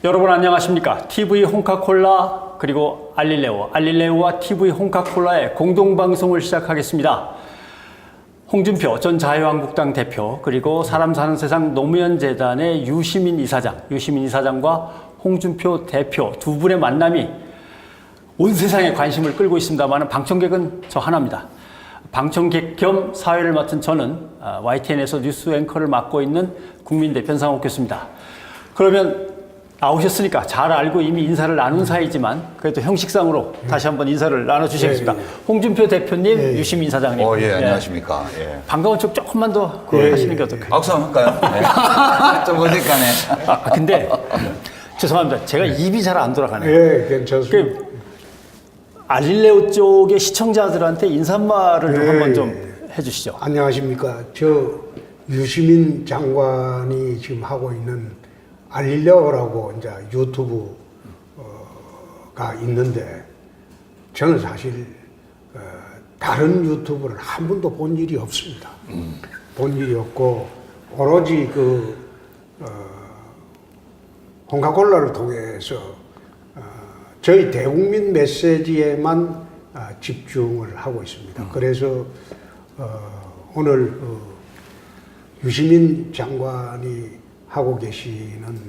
여러분 안녕하십니까? TV 홍카콜라 그리고 알릴레오와 TV 홍카콜라의 공동방송을 시작하겠습니다. 홍준표 전 자유한국당 대표 그리고 사람 사는 세상 노무현 재단의 유시민 이사장과 홍준표 대표 두 분의 만남이 온 세상에 관심을 끌고 있습니다만 방청객은 저 하나입니다. 방청객 겸 사회를 맡은 저는 YTN에서 뉴스 앵커를 맡고 있는 국민대 변상욱 교수입니다. 그러면 나오셨으니까 잘 알고 이미 인사를 나눈 사이지만 그래도 형식상으로 다시 한번 인사를 나눠주시겠습니다. 홍준표 대표님, 유시민 이사장님. 안녕하십니까. 반가운 척 조금만 더 하시는 게 어떨까요? 박수 한번 할까요? 좀 어색하네. 근데 죄송합니다. 제가 입이 잘 안 돌아가네요. 괜찮습니다. 알릴레오 쪽의 시청자들한테 인사말을 좀 한번 좀 해주시죠. 안녕하십니까. 저 유시민 장관이 지금 하고 있는 알릴레오라고 이제 유튜브가 있는데 저는 사실 다른 유튜브를 한 번도 본 일이 없습니다. 본 일이 없고 오로지 홍카콜라를 통해서 저희 대국민 메시지에만 집중을 하고 있습니다. 그래서 오늘 유시민 장관이 하고 계시는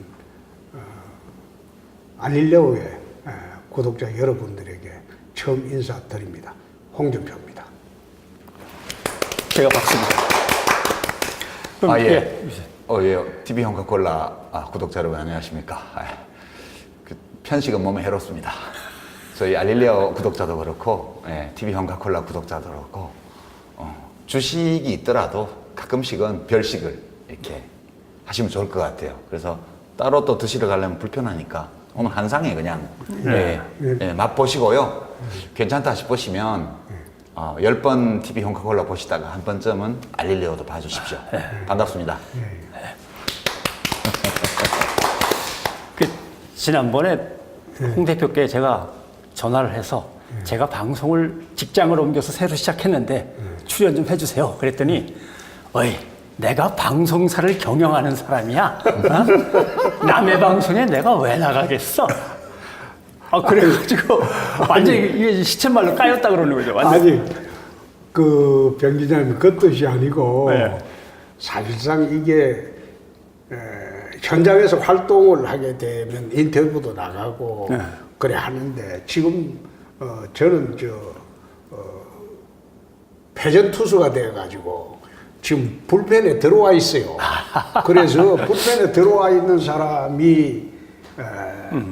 알릴레오의 구독자 여러분들에게 처음 인사드립니다. 홍준표입니다. 제가 박수입니다. 그럼 TV 홍카콜라 구독자 여러분 안녕하십니까. 편식은 몸에 해롭습니다. 저희 알릴레오 구독자도 그렇고 TV 홍카콜라 구독자도 그렇고 주식이 있더라도 가끔씩은 별식을 이렇게 하시면 좋을 것 같아요. 그래서 따로 또 드시러 가려면 불편하니까 오늘 한 상에 그냥 맛보시고요. 괜찮다 싶으시면 10번 TV 홍카콜라 보시다가 한 번쯤은 알릴레오도 봐주십시오. 반갑습니다. 지난번에 홍 대표께 제가 전화를 해서 제가 방송을 직장을 옮겨서 새로 시작했는데 출연 좀 해주세요. 그랬더니 내가 방송사를 경영하는 사람이야. 남의 방송에 내가 왜 나가겠어? 그래가지고 완전히 이게 시쳇말로 까였다 그러는 거죠. 완전히. 아니 병 기자님 그 뜻이 아니고 사실상 이게 현장에서 활동을 하게 되면 인터뷰도 나가고 그래 하는데 지금 저는 패전 투수가 돼가지고 지금 불펜에 들어와 있어요. 그래서 불펜에 들어와 있는 사람이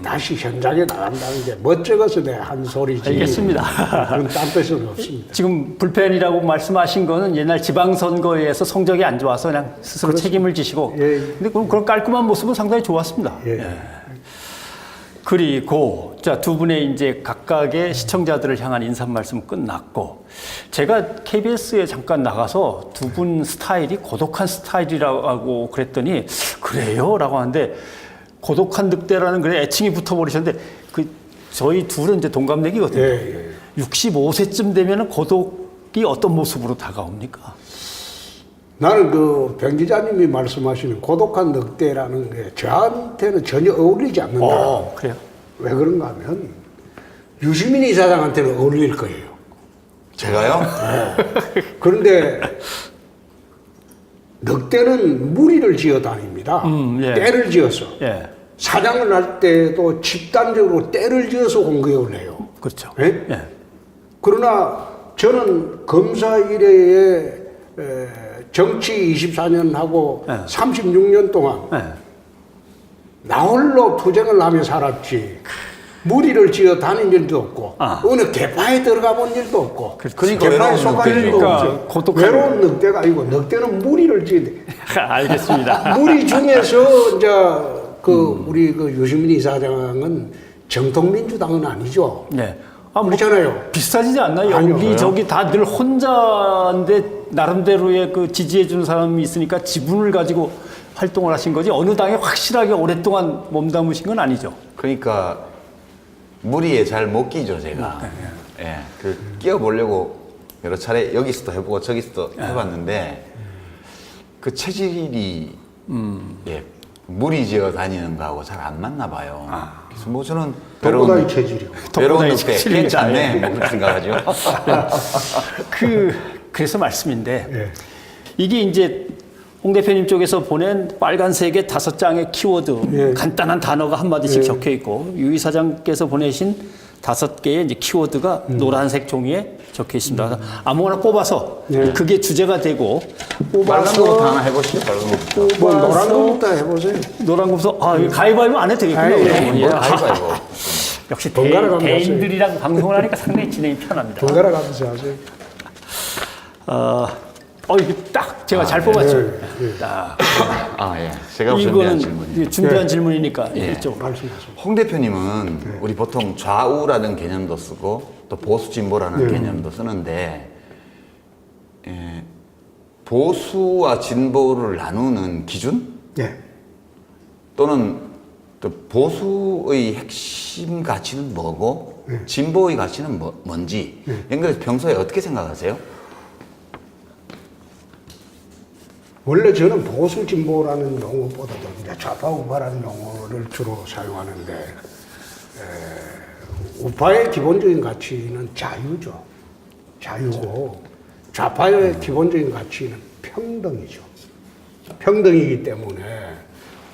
다시 현장에 나간다는 게 멋쩍어서 내가 한 소리지. 알겠습니다. 그런 딴 뜻은 없습니다. 지금 불펜이라고 말씀하신 거는 옛날 지방선거에서 성적이 안 좋아서 그냥 스스로 책임을 지시고. 근데 그런 깔끔한 모습은 상당히 좋았습니다. 그리고 두 분의 이제 각각의 시청자들을 향한 인사 말씀 끝났고 제가 KBS에 잠깐 나가서 두 분 스타일이 고독한 스타일이라고 그랬더니 그래요? 라고 하는데 고독한 늑대라는 그래 애칭이 붙어버리셨는데 저희 둘은 이제 동갑내기거든요. 65세쯤 되면 고독이 어떤 모습으로 다가옵니까? 나는 병 기자님이 말씀하시는 고독한 늑대라는 게 저한테는 전혀 어울리지 않는다. 그래요? 왜 그런가 하면 유시민 이사장한테는 어울릴 거예요. 제가요? 그런데 늑대는 무리를 지어 다닙니다. 떼를 지어서. 사냥을 할 때도 집단적으로 떼를 지어서 공격을 해요. 그렇죠. 그러나 저는 검사 이래에 정치 24년 하고 36년 동안 나 홀로 투쟁을 하며 살았지. 무리를 지어 다닌 일도 없고 어느 개파에 들어가 본 일도 없고 그러니까 개파에 속한 일도 없죠. 외로운 늑대가 아니고 늑대는 무리를 지어. 알겠습니다. 무리 중에서 이제 우리 유시민 이사장은 정통민주당은 아니죠. 그렇잖아요. 비슷하지 않나요? 아니요. 여기 저기 다 늘 혼자인데 나름대로의 지지해주는 사람이 있으니까 지분을 가지고 활동을 하신 거지 어느 당에 확실하게 오랫동안 몸담으신 건 아니죠. 그러니까 무리에 잘 못 끼죠 제가. 끼어보려고 여러 차례 여기서도 해보고 저기서도 해봤는데 그 체질이 무리지어 다니는 거하고 잘 안 맞나 봐요. 그래서 뭐 저는 독보다의 체질이고. 외로운 독보다의 늑대 체질입니다. 괜찮네. 뭐 그렇게 생각하죠. 그래서 말씀인데 예. 이게 이제 홍 대표님 쪽에서 보낸 빨간색의 5장의 키워드 예. 간단한 단어가 한마디씩 예. 적혀 있고 유 이사장께서 보내신 5개의 이제 키워드가 노란색 종이에 적혀 있습니다. 그래서 아무거나 뽑아서 예. 그게 주제가 되고 빨간 거부터 하나 해보시죠. 빨간 거부터. 뭐 노란 거부터 해보세요. 노란 거부터 이거 가위바위보 안 해도 되겠군요. 아이, 그러면. 예. 뭘 가위바위보. 역시 번갈아 가면서 대인들이랑 방송을 하니까 상당히 진행이 편합니다. 번갈아 가면서 하세요. 이게 딱 제가 잘 뽑았죠. 예, 예. 딱. 아, 예. 제가 준비한 이거는 질문이에요. 준비한 예. 질문이니까 예. 이쪽. 말씀하세요. 홍 대표님은 우리 보통 좌우라는 개념도 쓰고 또 보수 진보라는 개념도 쓰는데 보수와 진보를 나누는 기준 예. 또는 또 보수의 핵심 가치는 뭐고 진보의 가치는 뭔지 이런 걸 평소에 어떻게 생각하세요? 원래 저는 보수 진보라는 용어보다도 이제 좌파 우파라는 용어를 주로 사용하는데 우파의 기본적인 가치는 자유죠. 자유고 좌파의 기본적인 가치는 평등이죠. 평등이기 때문에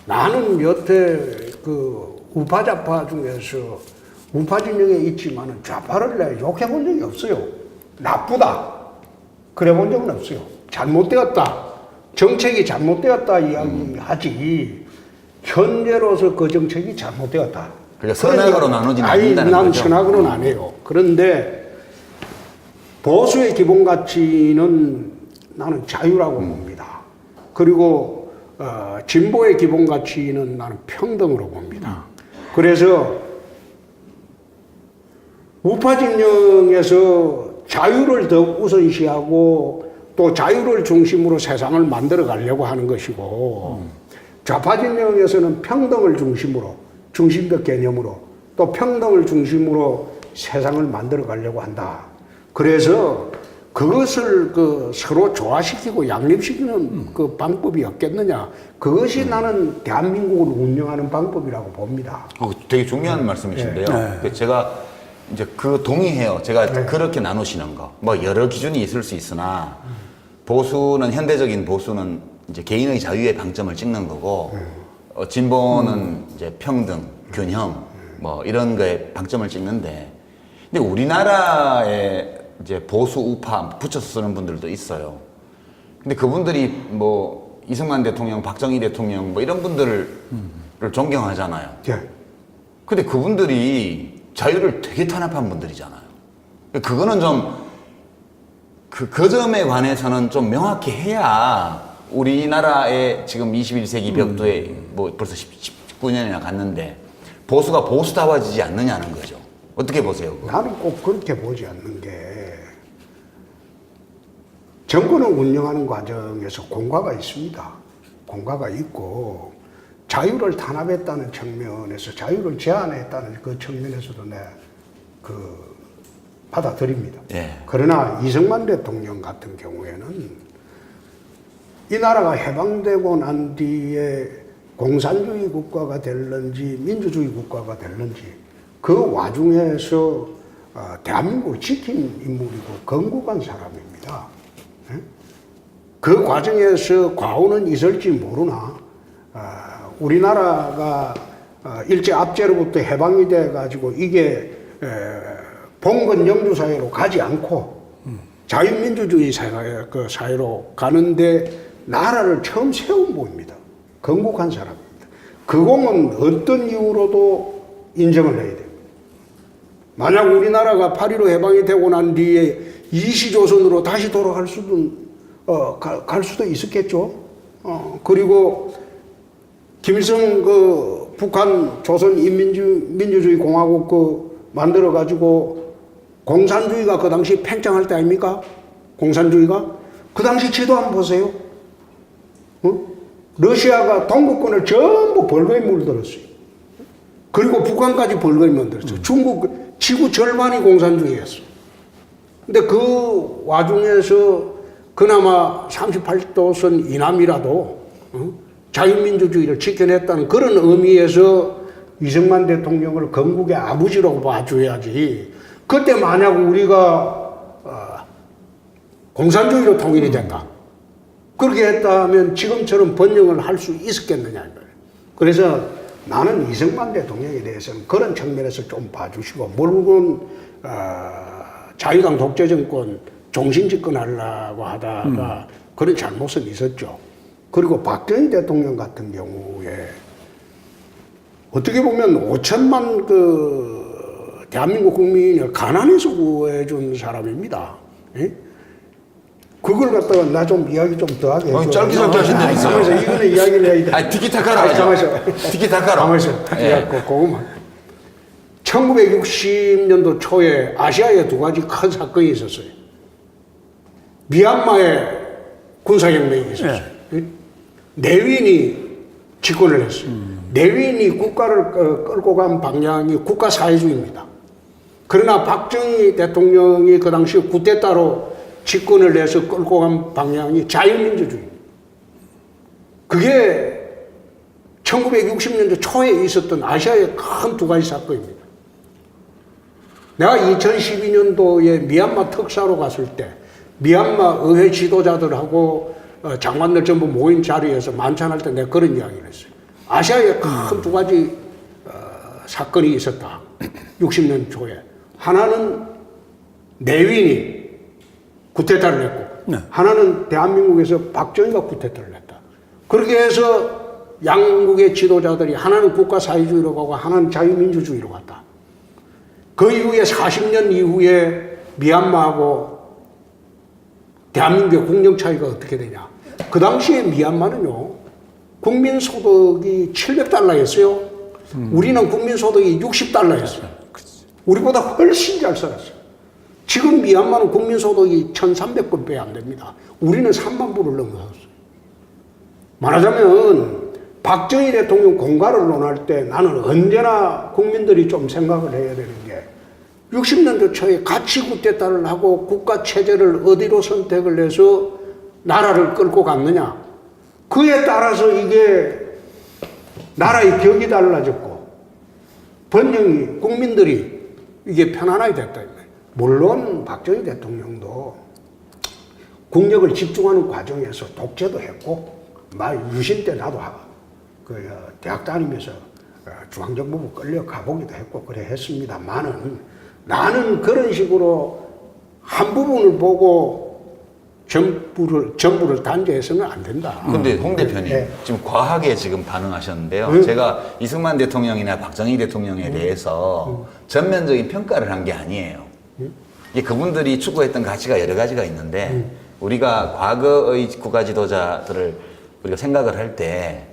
나는 여태 그 우파 좌파 중에서 우파 진영에 있지만은 좌파를 내가 욕해 본 적이 없어요. 나쁘다. 그래 본 적은 없어요. 잘못되었다. 정책이 잘못되었다 이야기하지 현재로서 그 정책이 잘못되었다. 그러니까 선악으로 나누지는 아니, 않는다는 난 거죠? 선악으로는 안 해요. 그런데 보수의 기본 가치는 나는 자유라고 봅니다. 그리고 진보의 기본 가치는 나는 평등으로 봅니다. 그래서 우파 진영에서 자유를 더 우선시하고 또 자유를 중심으로 세상을 만들어 가려고 하는 것이고 좌파 진영에서는 평등을 중심으로 중심적 개념으로 또 평등을 중심으로 세상을 만들어 가려고 한다. 그래서 그것을 서로 조화시키고 양립시키는 그 방법이 없겠느냐. 그것이 나는 대한민국을 운영하는 방법이라고 봅니다. 되게 중요한 말씀이신데요. 네. 제가 이제 동의해요. 제가 그렇게 나누시는 거. 뭐 여러 기준이 있을 수 있으나 보수는 현대적인 보수는 이제 개인의 자유에 방점을 찍는 거고 진보는 이제 평등, 균형 뭐 이런 거에 방점을 찍는데 근데 우리나라에 이제 보수 우파 붙여서 쓰는 분들도 있어요. 근데 그분들이 뭐 이승만 대통령, 박정희 대통령 뭐 이런 분들을 존경하잖아요. 예. 근데 그분들이 자유를 되게 탄압한 분들이잖아요. 그거는 좀 그 점에 관해서는 좀 명확히 해야 우리나라의 지금 21세기 벽도에 뭐 벌써 19년이나 갔는데 보수가 보수다워지지 않느냐는 거죠. 어떻게 보세요? 그거? 나는 꼭 그렇게 보지 않는 게 정권을 운영하는 과정에서 공과가 있습니다. 공과가 있고 자유를 탄압했다는 측면에서 자유를 제한했다는 그 측면에서도 받아들입니다. 예. 그러나 이승만 대통령 같은 경우에는 이 나라가 해방되고 난 뒤에 공산주의 국가가 될런지 민주주의 국가가 될런지 그 와중에서 대한민국을 지킨 인물이고 건국한 사람입니다. 그 과정에서 과오는 있을지 모르나 우리나라가 일제 압제로부터 해방이 돼 가지고 이게 봉건 영주 사회로 가지 않고 자유민주주의 사회로 가는데 나라를 처음 세운 분입니다. 건국한 사람입니다. 그 공은 어떤 이유로도 인정을 해야 됩니다. 만약 우리나라가 8.15 해방이 되고 난 뒤에 이시조선으로 다시 돌아갈 수도 갈 수도 있었겠죠. 그리고 김일성 북한 조선인민주주의 공화국 만들어 가지고 공산주의가 그 당시 팽창할 때 아닙니까? 공산주의가 그 당시 지도 한번 보세요. 러시아가 동구권을 전부 벌거에 물들었어요. 그리고 북한까지 벌거에 물들었어요. 중국 지구 절반이 공산주의였어요. 근데 그 와중에서 그나마 38도선 이남이라도 자유민주주의를 지켜냈다는 그런 의미에서 이승만 대통령을 건국의 아버지라고 봐줘야지. 그때 만약 우리가 공산주의로 통일이 된다. 그렇게 했다면 지금처럼 번영을 할 수 있었겠느냐. 그래서 나는 이승만 대통령에 대해서는 그런 측면에서 좀 봐주시고, 물론 자유당 독재정권 종신집권하려고 하다가 그런 잘못은 있었죠. 그리고 박정희 대통령 같은 경우에 어떻게 보면 5천만 대한민국 국민을 가난에서 구해준 사람입니다. 예? 그걸 갖다가 나 좀 이야기 좀 더 하게 해줘. 짧게 하신다면서요. 가만있어. 이거는 이야기를 해야 돼. 티키타카로 하죠. 가만있어. 티키타카로. 가만있어. 예. 그거만. 1960년도 초에 아시아에 두 가지 큰 사건이 있었어요. 미얀마에 군사혁명이 있었어요. 내윈이 집권을 했어요. 내윈이 국가를 끌고 간 방향이 국가사회주의입니다. 그러나 박정희 대통령이 그 당시 쿠데타로 집권을 해서 끌고 간 방향이 자유민주주의. 그게 1960년대 초에 있었던 아시아의 큰 두 가지 사건입니다. 내가 2012년도에 미얀마 특사로 갔을 때 미얀마 의회 지도자들하고 장관들 전부 모인 자리에서 만찬할 때 내가 그런 이야기를 했어요. 아시아에 큰 두 가지 사건이 있었다. 60년 초에. 하나는 내윈이 쿠데타를 했고, 네. 하나는 대한민국에서 박정희가 쿠데타를 했다. 그렇게 해서 양국의 지도자들이 하나는 국가사회주의로 가고 하나는 자유민주주의로 갔다. 그 이후에 40년 이후에 미얀마하고 대한민국의 국력 차이가 어떻게 되냐. 그 당시에 미얀마는요, 국민소득이 700달러였어요. 우리는 국민소득이 60달러였어요. 우리보다 훨씬 잘 살았어요. 지금 미얀마는 국민소득이 1,300불 안 됩니다. 우리는 3만 불을 넘어섰어요. 말하자면 박정희 대통령 공가를 논할 때 나는 언제나 국민들이 좀 생각을 해야 되는 게 60년대 초에 가치 쿠데타를 하고 국가 체제를 어디로 선택을 해서 나라를 끌고 갔느냐. 그에 따라서 이게 나라의 격이 달라졌고 번영이 국민들이 이게 편안하게 됐다. 물론 박정희 대통령도 국력을 집중하는 과정에서 독재도 했고 유신 때 나도 대학 다니면서 중앙정보부 끌려 가보기도 했고 그래 했습니다만은 나는 그런 식으로 한 부분을 보고 전부를 단죄해서는 안 된다. 근데 홍 대표님 네. 지금 과하게 지금 반응하셨는데요. 제가 이승만 대통령이나 박정희 대통령에 대해서 전면적인 평가를 한 게 아니에요. 이게 그분들이 추구했던 가치가 여러 가지가 있는데 우리가 과거의 국가 지도자들을 우리가 생각을 할 때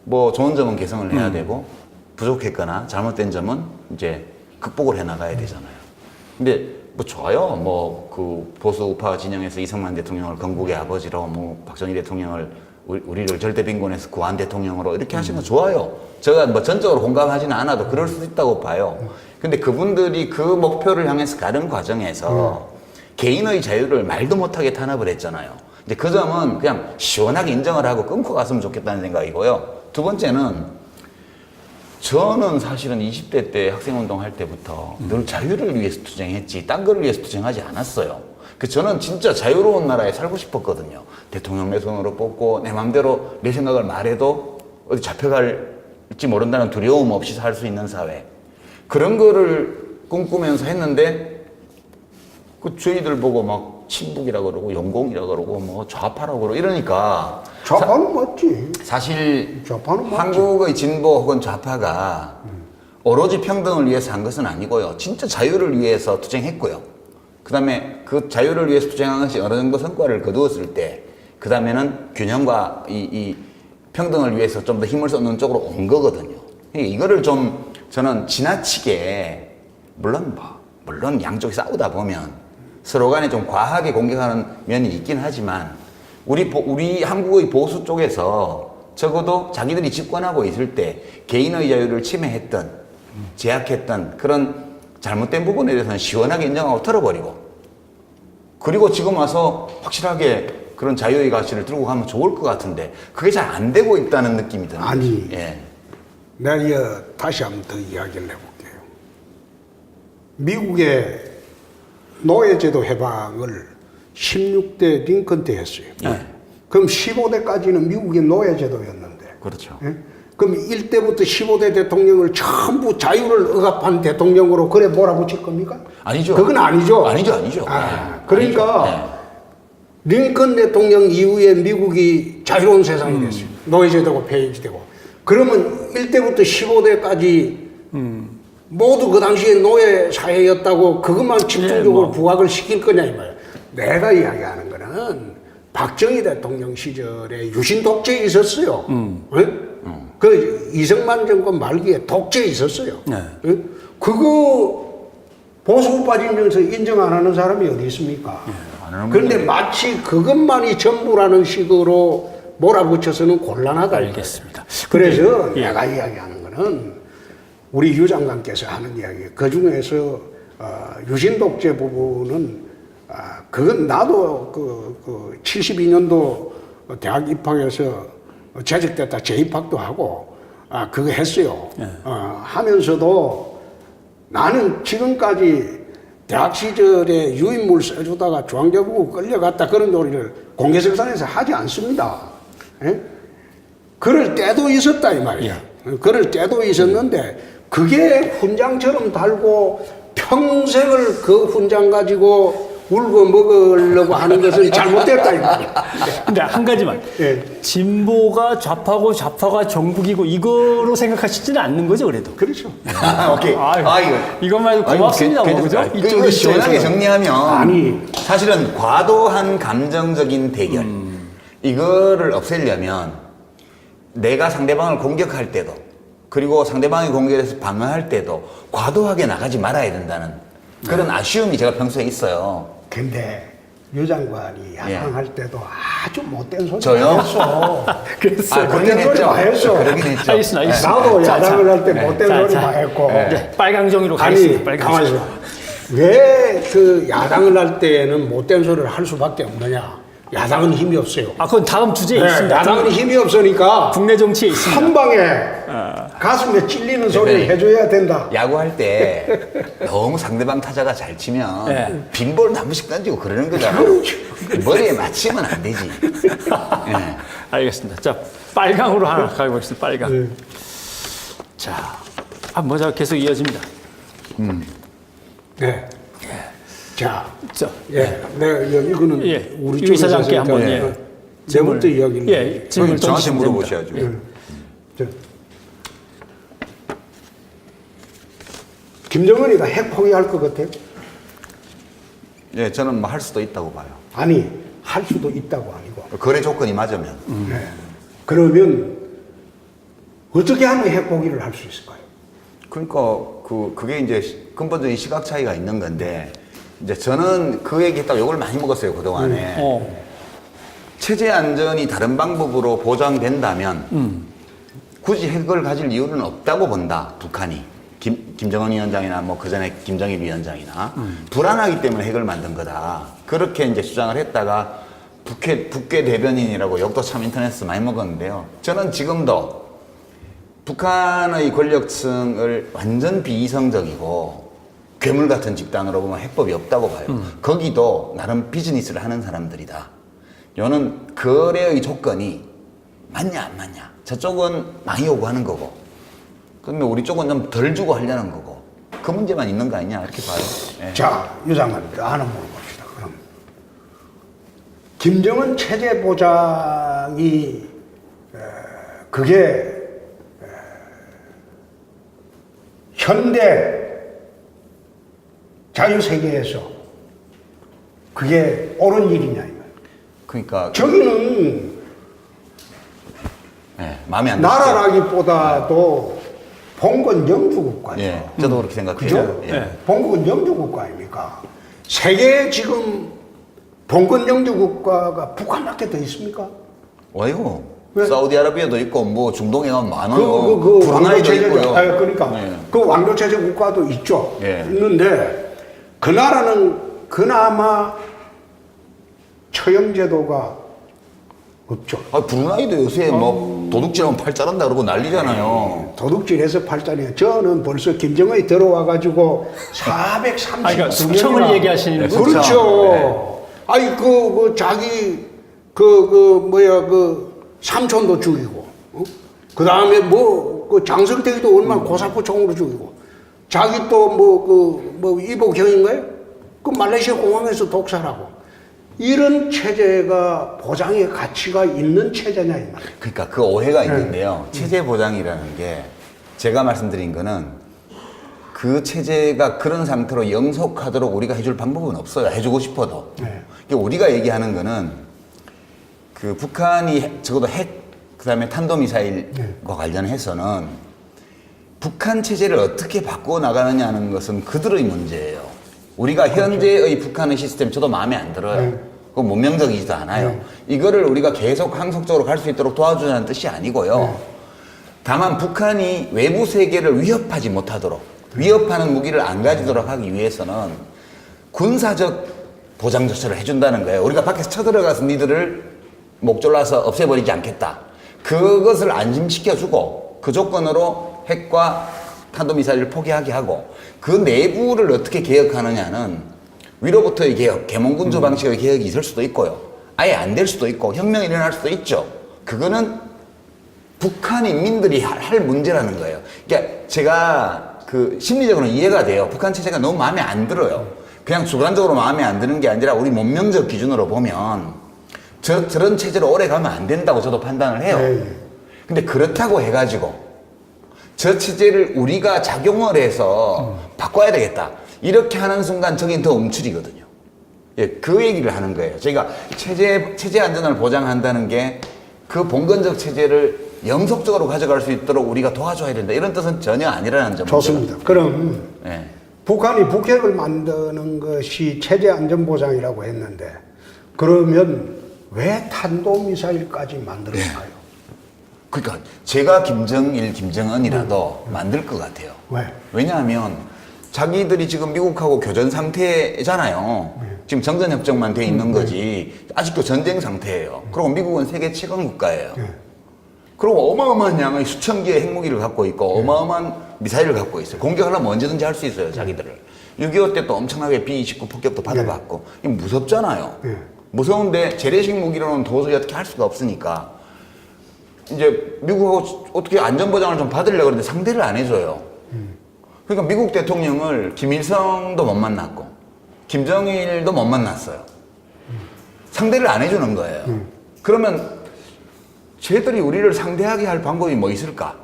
뭐 좋은 점은 개선을 해야 되고 부족했거나 잘못된 점은 이제 극복을 해 나가야 되잖아요. 근데 뭐 좋아요. 뭐 그 보수 우파 진영에서 이승만 대통령을 건국의 아버지로, 뭐 박정희 대통령을 우리를 절대 빈곤에서 구한 대통령으로 이렇게 하시는 거 좋아요. 제가 뭐 전적으로 공감하지는 않아도 그럴 수도 있다고 봐요. 근데 그분들이 그 목표를 향해서 가는 과정에서 개인의 자유를 말도 못하게 탄압을 했잖아요. 근데 그 점은 그냥 시원하게 인정을 하고 끊고 갔으면 좋겠다는 생각이고요. 두 번째는 저는 사실은 20대 때 학생운동 할 때부터 늘 자유를 위해서 투쟁했지 딴 거를 위해서 투쟁하지 않았어요. 저는 진짜 자유로운 나라에 살고 싶었거든요. 대통령 내 손으로 뽑고 내 마음대로 내 생각을 말해도 어디 잡혀갈지 모른다는 두려움 없이 살 수 있는 사회. 그런 거를 꿈꾸면서 했는데 그 저희들 보고 막 친북이라 그러고 영공이라 그러고 뭐 좌파라고 그러고 이러니까 좌파는 맞지. 사실 좌파는 맞지. 한국의 진보 혹은 좌파가 오로지 평등을 위해서 한 것은 아니고요. 진짜 자유를 위해서 투쟁했고요. 그 다음에 그 자유를 위해서 투쟁한 것이 어느 정도 성과를 거두었을 때 그 다음에는 균형과 이 평등을 위해서 좀 더 힘을 쏟는 쪽으로 온 거거든요. 이거를 좀 저는 지나치게 물론 양쪽이 싸우다 보면 서로 간에 좀 과하게 공격하는 면이 있긴 하지만 우리 한국의 보수 쪽에서 적어도 자기들이 집권하고 있을 때 개인의 자유를 침해했던 제약했던 그런 잘못된 부분에 대해서는 시원하게 인정하고 털어버리고 그리고 지금 와서 확실하게 그런 자유의 가치를 들고 가면 좋을 것 같은데 그게 잘 안 되고 있다는 느낌이 드는 아니. 거지. 예. 내가 다시 한번 더 이야기를 해볼게요. 미국의 노예제도 해방을 16대 링컨 때 했어요. 그럼 15대까지는 미국의 노예제도였는데. 그렇죠. 예? 그럼 1대부터 15대 대통령을 전부 자유를 억압한 대통령으로 그래 몰아붙일 겁니까? 아니죠. 그건 아니죠. 아니죠. 그러니까 아니죠. 링컨 대통령 이후에 미국이 자유로운 세상이 됐어요. 노예제도가 폐지되고. 그러면 1대부터 15대까지 모두 그 당시에 노예 사회였다고 그것만 집중적으로 부각을 시킬 거냐 이 말이에요. 내가 이야기하는 거는 박정희 대통령 시절에 유신 독재 있었어요. 그 이승만 정권 말기에 독재 있었어요. 네. 그거 보수우파 진영에서 인정 안 하는 사람이 어디 있습니까? 안 하는 그런데 마치 그것만이 전부라는 식으로 몰아붙여서는 곤란하다. 알겠습니다. 그래서 예. 내가 이야기하는 거는 우리 유 장관께서 하는 이야기, 그 중에서 유신 독재 부분은 그건 나도 그 72년도 대학 입학해서 재직됐다 재입학도 하고 그거 했어요. 하면서도 나는 지금까지 대학 시절에 유인물 써주다가 중앙정부 끌려갔다 그런 놀이를 공개석상에서 하지 않습니다. 예? 그럴 때도 있었다 이 말이야. 그럴 때도 있었는데 그게 훈장처럼 달고 평생을 그 훈장 가지고 울고 먹으려고 하는 것은 잘못됐다 이 말이야. 근데 한 가지만. 예. 진보가 좌파고 좌파가 정북이고 이거로 생각하시지는 않는 거죠, 그래도. 그렇죠. 오케이. 아유, 이것만 해도 고맙습니다, 뭐, 그죠? 이쪽을 시원하게 정리하면 아니. 사실은 과도한 감정적인 대결 이거를 없애려면 내가 상대방을 공격할 때도 그리고 상대방의 공격에서 방어할 때도 과도하게 나가지 말아야 된다는 그런 아쉬움이 제가 평소에 있어요. 근데 유 장관이 야당할 때도 아주 못된 소리 저요? 했어. 그랬어요. 못된 소리 많이 했어. 그러긴 했죠. 알겠습니다. 나도 자, 야당을 할 때 못된 자, 소리 자. 많이 했고. 네, 빨강정이로 아니, 가겠습니다. 가만히 있어. 왜 그 야당을 할 때는 못된 소리를 할 수밖에 없느냐? 야당은 힘이 없어요. 그건 다음 주제에 네, 있습니다. 야당은 힘이 없으니까 국내 정치에 있습니다. 한 방에 가슴에 찔리는 소리를 해줘야 된다. 야구할 때 너무 상대방 타자가 잘 치면 네. 빈볼 한 번씩 던지고 그러는 거잖아. 머리에 맞히면 안 되지. 예. 알겠습니다. 자, 빨강으로 하나 가보겠습니다. 빨강. 자, 먼저 계속 이어집니다. 네. 자, 자, 예, 네, 이거는 예, 우리 유 이사장께 쪽에서 한번 그러니까 예, 제부터 이야기를. 예, 질문 저한테 던지시면 됩니다. 물어보셔야죠. 자, 김정은이가 핵 포기할 것 같아요? 예, 저는 뭐 할 수도 있다고 봐요. 아니, 할 수도 있다고 아니고. 거래 조건이 맞으면. 네. 그러면 어떻게 하면 핵 포기를 할 수 있을까요? 그러니까 그게 이제 근본적인 시각 차이가 있는 건데 이제 저는 그 얘기했다고 욕을 많이 먹었어요 그동안에. 체제 안전이 다른 방법으로 보장된다면 굳이 핵을 가질 이유는 없다고 본다 북한이. 김정은 위원장이나 뭐 그전에 김정일 위원장이나 불안하기 때문에 핵을 만든 거다 그렇게 이제 주장을 했다가 북괴 대변인이라고 욕도 참 인터넷에서 많이 먹었는데요. 저는 지금도 북한의 권력층을 완전 비이성적이고 괴물 같은 집단으로 보면 해법이 없다고 봐요. 거기도 나름 비즈니스를 하는 사람들이다. 요는 거래의 조건이 맞냐 안 맞냐. 저쪽은 많이 요구하는 거고 그러면 우리 쪽은 좀 덜 주고 하려는 거고 그 문제만 있는 거 아니냐 이렇게 봐요. 예. 자, 유 장관 하나 물어봅시다. 그럼 김정은 체제 보장이 그게 현대 자유세계에서 그게 옳은 일이냐 이거예요. 그러니까 저기는 예, 마음에 안 드시죠? 나라라기보다도 봉건 영주국가죠. 예, 저도 그렇게 생각해요. 그죠? 예. 봉건 영주국가 아닙니까? 세계에 지금 봉건 영주국가가 북한밖에 더 있습니까? 왜요? 왜? 사우디아라비아도 있고 뭐 중동에 가면 많아요. 그 브루나이도 있고요. 그러니까 예. 그 왕조체제 국가도 있죠. 예. 있는데 그 나라는 그나마 처형제도가 없죠. 아, 브루나이도 요새 뭐 도둑질하면 팔 자른다 그러고 난리잖아요. 도둑질해서 팔자리에 저는 벌써 김정은이 들어와가지고 430. 아, 그러니까 숙청을 얘기하시는 거죠? 그렇죠. 아니 자기 삼촌도 죽이고, 그 다음에 그 장성택이도 얼마나 고사포 총으로 죽이고, 자기 또 이복형인가요? 그 말레이시아 공항에서 독살하고. 이런 체제가 보장의 가치가 있는 체제냐 이 말이에요. 그러니까 그 오해가 있는데요. 체제 보장이라는 게 제가 말씀드린 거는 그 체제가 그런 상태로 영속하도록 우리가 해줄 방법은 없어요. 해주고 싶어도. 네. 그러니까 우리가 얘기하는 거는 그 북한이 적어도 핵, 그 다음에 탄도미사일과 관련해서는 북한 체제를 어떻게 바꾸어 나가느냐는 것은 그들의 문제예요. 우리가 현재의 북한의 시스템 저도 마음에 안 들어요. 그건 문명적이지도 않아요. 이거를 우리가 계속 항속적으로 갈 수 있도록 도와주자는 뜻이 아니고요. 다만 북한이 외부 세계를 위협하지 못하도록, 위협하는 무기를 안 가지도록 하기 위해서는 군사적 보장 조처를 해준다는 거예요. 우리가 밖에서 쳐들어가서 니들을 목 졸라서 없애버리지 않겠다. 그것을 안심시켜주고 그 조건으로 핵과 탄도미사일을 포기하게 하고 그 내부를 어떻게 개혁하느냐는 위로부터의 개혁, 계몽군주 방식의 개혁이 있을 수도 있고요. 아예 안 될 수도 있고 혁명이 일어날 수도 있죠. 그거는 북한 인민들이 할 문제라는 거예요. 그러니까 제가 그 심리적으로는 이해가 돼요. 북한 체제가 너무 마음에 안 들어요. 그냥 주관적으로 마음에 안 드는 게 아니라 우리 문명적 기준으로 보면 저런 체제로 오래 가면 안 된다고 저도 판단을 해요. 근데 그렇다고 해가지고 저 체제를 우리가 작용을 해서 바꿔야 되겠다. 이렇게 하는 순간 저긴 더 움츠리거든요. 예, 그 얘기를 하는 거예요. 저희가 체제 안전을 보장한다는 게 그 봉건적 체제를 영속적으로 가져갈 수 있도록 우리가 도와줘야 된다. 이런 뜻은 전혀 아니라는 점입니다. 좋습니다. 그럼 예. 북한이 북핵을 만드는 것이 체제 안전 보장이라고 했는데 그러면 왜 탄도미사일까지 만들었을까요? 그러니까 제가 김정일, 김정은이라도 만들 것 같아요. 왜? 왜냐하면 자기들이 지금 미국하고 교전 상태잖아요. 지금 정전협정만 돼 있는 거지 아직도 전쟁 상태예요. 그리고 미국은 세계 최강 국가예요. 그리고 어마어마한 양의 수천 개의 핵무기를 갖고 있고 어마어마한 미사일을 갖고 있어요. 공격하려면 언제든지 할 수 있어요, 자기들을. 6.25 때 또 엄청나게 B-29 폭격도 받아봤고 이거 무섭잖아요. 무서운데 재래식 무기로는 도저히 어떻게 할 수가 없으니까 이제 미국하고 어떻게 안전보장을 좀 받으려고 그러는데 상대를 안 해줘요. 그러니까 미국 대통령을 김일성도 못 만났고 김정일도 못 만났어요. 상대를 안 해주는 거예요. 그러면 쟤들이 우리를 상대하게 할 방법이 뭐 있을까?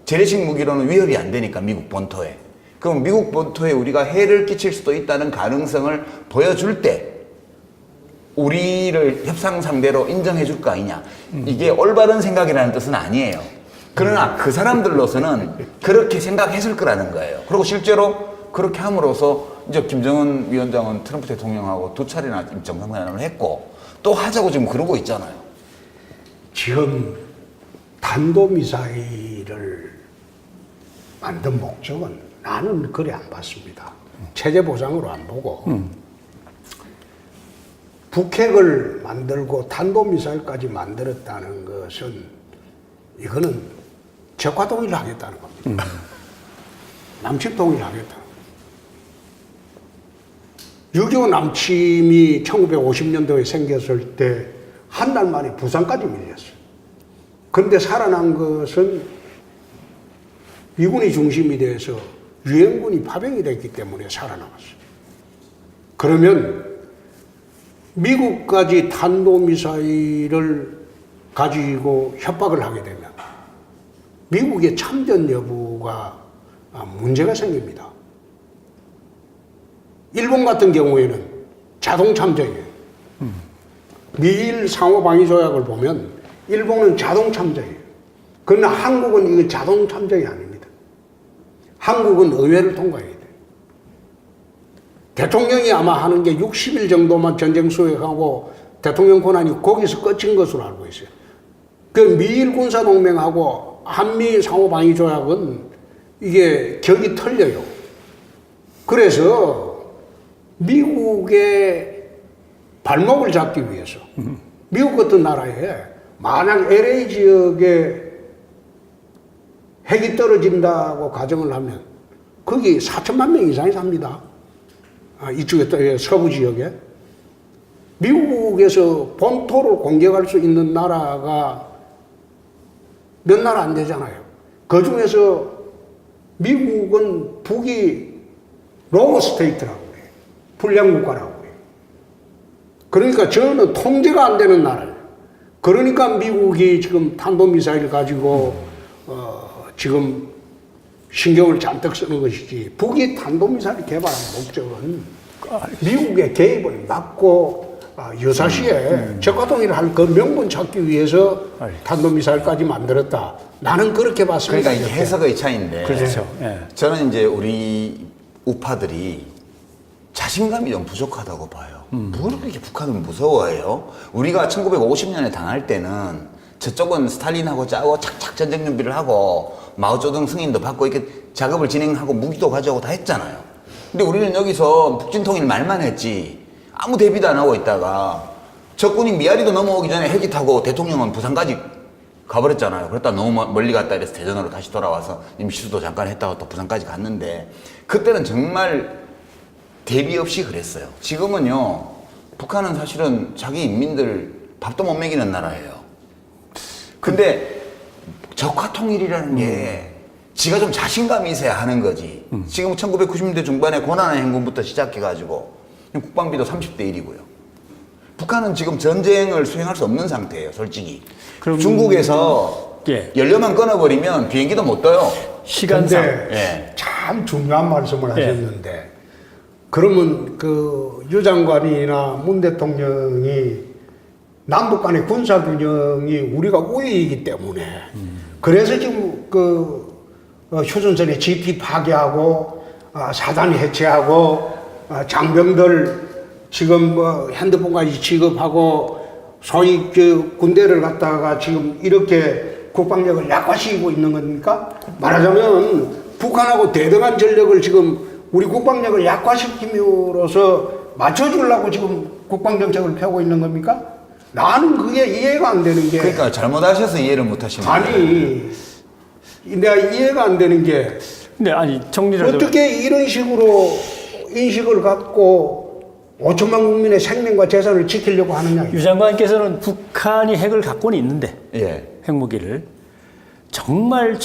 재래식 무기로는 위협이 안 되니까 미국 본토에. 그럼 미국 본토에 우리가 해를 끼칠 수도 있다는 가능성을 보여줄 때 우리를 협상 상대로 인정해 줄 거 아니냐. 이게 올바른 생각이라는 뜻은 아니에요. 그러나 그 사람들로서는 그렇게 생각했을 거라는 거예요. 그리고 실제로 그렇게 함으로써 이제 김정은 위원장은 트럼프 대통령하고 2차례나 정상회담을 했고 또 하자고 지금 그러고 있잖아요. 지금 탄도미사일을 만든 목적은 나는 그래 안 봤습니다. 체제 보장으로 안 보고 북핵을 만들고 탄도미사일까지 만들었다는 것은 이거는 적화동의를 하겠다는 겁니다. 남침동의를 하겠다. 6.25 남침이 1950년도에 생겼을 때 한 달 만에 부산까지 밀렸어요. 그런데 살아난 것은 미군이 중심이 돼서 유엔군이 파병이 됐기 때문에 살아남았어요. 그러면 미국까지 탄도미사일을 가지고 협박을 하게 되면 미국의 참전 여부가 문제가 생깁니다. 일본 같은 경우에는 자동 참전이에요. 미일 상호방위조약을 보면 일본은 자동 참전이에요. 그러나 한국은 이거 자동 참전이 아닙니다. 한국은 의회를 통과해야 돼요. 대통령이 아마 하는 게 60일 정도만 전쟁 수행하고 대통령 권한이 거기서 끝인 것으로 알고 있어요. 그 미일 군사동맹하고 한미 상호방위조약은 이게 격이 틀려요. 그래서 미국의 발목을 잡기 위해서 미국 같은 나라에 만약 LA 지역에 핵이 떨어진다고 가정을 하면 거기 4천만 명 이상이 삽니다. 이쪽에 또 서부 지역에. 미국에서 본토를 공격할 수 있는 나라가 몇 나라 안 되잖아요. 그 중에서 미국은 북이 로우 스테이트라고 해요. 불량 국가라고 해요. 그러니까 저는 통제가 안 되는 나라예요. 그러니까 미국이 지금 탄도미사일 가지고 지금 신경을 잔뜩 쓰는 것이지, 북이 탄도미사일 개발한 목적은 미국의 개입을 막고 유사시에 적화동의를 할 그 명분 찾기 위해서 탄도미사일까지 만들었다. 나는 그렇게 봤습니다. 그러니까 이게 해석의 차이인데. 그렇죠. 예. 저는 이제 우리 우파들이 자신감이 좀 부족하다고 봐요. 뭘 그렇게 북한을 무서워해요? 우리가 1950년에 당할 때는 저쪽은 스탈린하고 짜고 착착 전쟁 준비를 하고 마오쩌둥 승인도 받고 이렇게 작업을 진행하고 무기도 가져오고 다 했잖아요. 근데 우리는 여기서 북진통일 말만 했지 아무 대비도 안 하고 있다가 적군이 미아리도 넘어오기 전에 헬기 타고 대통령은 부산까지 가버렸잖아요. 그랬다 너무 멀리 갔다 이래서 대전으로 다시 돌아와서 임시수도 잠깐 했다가 또 부산까지 갔는데 그때는 정말 대비 없이 그랬어요. 지금은요, 북한은 사실은 자기 인민들 밥도 못 먹이는 나라예요. 근데 적화통일이라는 게 지가 좀 자신감이 있어야 하는 거지. 지금 1990년대 중반에 고난의 행군부터 시작해가지고 국방비도 30대 1이고요. 북한은 지금 전쟁을 수행할 수 없는 상태예요, 솔직히. 그럼 중국에서 예. 연료만 끊어버리면 비행기도 못 떠요. 시간상. 예. 참 중요한 말씀을 하셨는데, 그러면 그 유 장관이나 문 대통령이 남북 간의 군사 균형이 우리가 우위이기 때문에 그래서 지금 그 휴전선에 GT 파괴하고 사단 해체하고 장병들 지금 뭐 핸드폰까지 취급하고 소위 그 군대를 갖다가 지금 이렇게 국방력을 약화시키고 있는 겁니까? 말하자면 북한하고 대등한 전력을 지금 우리 국방력을 약화시킴으로써 맞춰주려고 지금 국방정책을 펴고 있는 겁니까? 나는 그게 이해가 안 되는 게. 그러니까 잘못하셔서 이해를 못 하시는 거예요. 아니, 내가 이해가 안 되는 게. 근데 아니 정리를 어떻게 이런 식으로 인식을 갖고 5천만 국민의 생명과 재산을 지키려고 하느냐. 유 장관께서는 북한이 핵을 갖고는 있는데 예. 핵무기를 정말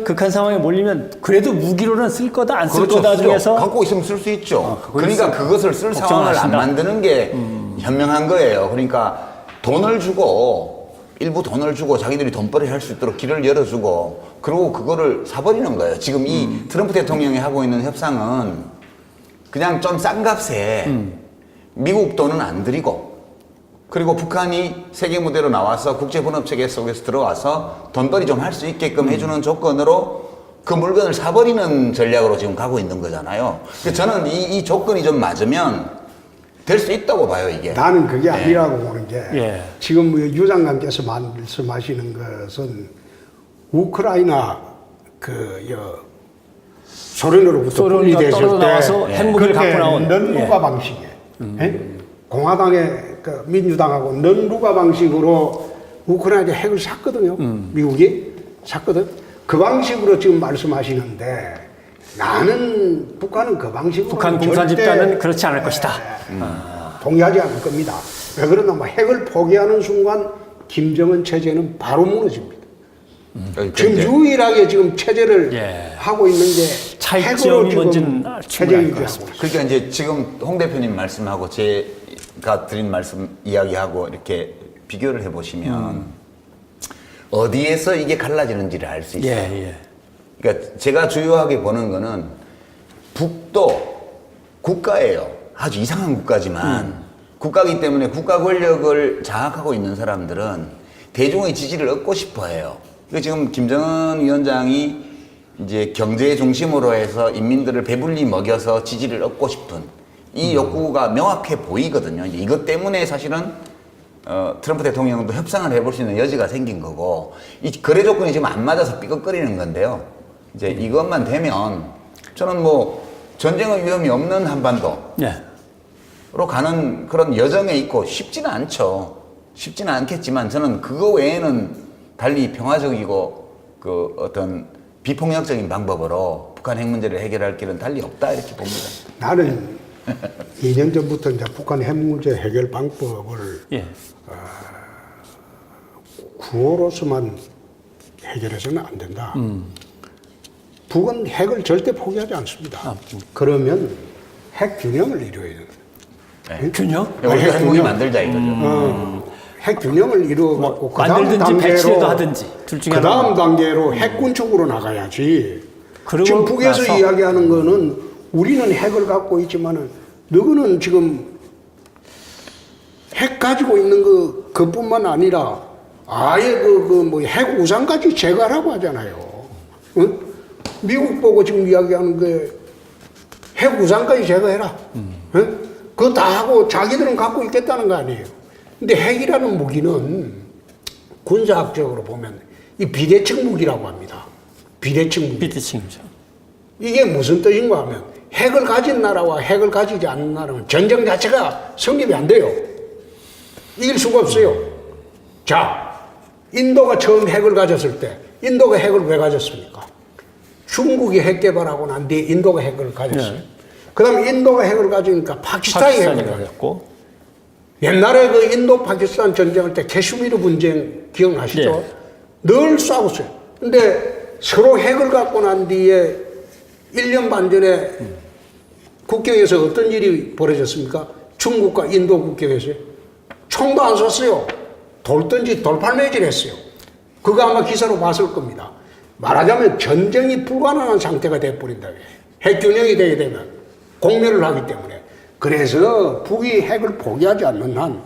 극한 상황에 몰리면 그래도 무기로는 쓸 거다 안 쓸 그렇죠. 거다 중에서 갖고 있으면 쓸 수 있죠. 그거 그러니까 그것을 쓸 상황을 안 걱정하신다. 만드는 게 현명한 거예요. 그러니까 돈을 주고 일부 돈을 주고 자기들이 돈벌이 할 수 있도록 길을 열어주고 그리고 그거를 사버리는 거예요. 지금 이 트럼프 대통령이 하고 있는 협상은 그냥 좀 싼 값에 미국 돈은 안 들이고 그리고 북한이 세계 무대로 나와서 국제분업체계 속에서 들어와서 돈벌이 좀 할 수 있게끔 해주는 조건으로 그 물건을 사버리는 전략으로 지금 가고 있는 거잖아요. 그래서 저는 이 조건이 좀 맞으면 될 수 있다고 봐요, 이게. 나는 그게 아니라고 보는 게 예. 지금 유 장관께서 말씀하시는 것은 우크라이나 소련으로부터 소련이 분리됐을 떨어져 때 나와서 핵무기를 그때 갖고 나온 넌루가 방식에 공화당의 그 민주당하고 넌루가 방식으로 우크라이나에 핵을 샀거든요. 미국이 샀거든. 그 방식으로 지금 말씀하시는데 나는 북한은 그 방식으로 북한 공산 집단은 그렇지 않을 것이다. 동의하지 않을 겁니다. 왜 그러나 뭐 핵을 포기하는 순간 김정은 체제는 바로 무너집니다. 그러니까 지금 이제 유일하게 지금 체제를 예. 하고 있는 게 차이점이 뭔지는 체제 충분할 것 유지하고 같습니다. 그러니까 이제 지금 홍 대표님 말씀하고 제가 드린 말씀 이야기하고 이렇게 비교를 해보시면 어디에서 이게 갈라지는지를 알 수 있어요. 예. 그러니까 제가 주요하게 보는 거는 북도 국가예요. 아주 이상한 국가지만 국가이기 때문에 국가 권력을 장악하고 있는 사람들은 대중의 지지를 얻고 싶어 해요. 그러니까 지금 김정은 위원장이 이제 경제 중심으로 해서 인민들을 배불리 먹여서 지지를 얻고 싶은 이 욕구가 명확해 보이거든요. 이제 이것 때문에 사실은 트럼프 대통령도 협상을 해볼 수 있는 여지가 생긴 거고 이 거래 조건이 지금 안 맞아서 삐걱거리는 건데요. 이제 이것만 되면 저는 뭐 전쟁의 위험이 없는 한반도로 예. 가는 그런 여정에 있고 쉽지는 않죠. 쉽지는 않겠지만 저는 그거 외에는 달리 평화적이고 그 어떤 비폭력적인 방법으로 북한 핵 문제를 해결할 길은 달리 없다 이렇게 봅니다. 나는 2년 전부터 이제 북한 핵 문제 해결 방법을 예. 구호로서만 해결해서는 안 된다. 북은 핵을 절대 포기하지 않습니다. 그러면 핵 균형을 이루어야 된다. 네. 균형? 우리가 핵 핵무기 균형. 만들자 이거죠. 핵 균형을 이루어갖고 뭐 만들든지 배치라도 하든지 둘 중에 그 다음 하나. 단계로 핵군 쪽으로 나가야지. 그러고 지금 북에서 나서- 이야기하는 거는 우리는 핵을 갖고 있지만은 너희는 지금 핵 가지고 있는 그뿐만 아니라 아예 뭐 핵 우산까지 제거하라고 하잖아요. 응? 미국 보고 지금 이야기하는 게 핵 우산까지 제거해라. 응? 그거 다 하고 자기들은 갖고 있겠다는 거 아니에요. 근데 핵이라는 무기는 군사학적으로 보면 이 비대칭 무기라고 합니다. 비대칭 무기. 비대칭이죠. 이게 무슨 뜻인가 하면 핵을 가진 나라와 핵을 가지지 않는 나라는 전쟁 자체가 성립이 안 돼요. 이길 수가 없어요. 자, 인도가 처음 핵을 가졌을 때 인도가 핵을 왜 가졌습니까? 중국이 핵 개발하고 난 뒤에 인도가 핵을 가졌어요. 네. 그 다음에 인도가 핵을 가지니까 파키스탄이 핵을 가졌어요. 가졌고. 옛날에 그 인도 파키스탄 전쟁할 때 캐슈미르 분쟁 기억나시죠? 네. 늘 싸웠어요. 근데 서로 핵을 갖고 난 뒤에 1년 반 전에 국경에서 어떤 일이 벌어졌습니까? 중국과 인도 국경에서요. 총도 안 쐈어요. 돌든지 돌팔매질 했어요. 그거 아마 기사로 봤을 겁니다. 말하자면 전쟁이 불가능한 상태가 돼버린다. 핵균형이 되게 되면 공멸을 하기 때문에. 그래서 북이 핵을 포기하지 않는 한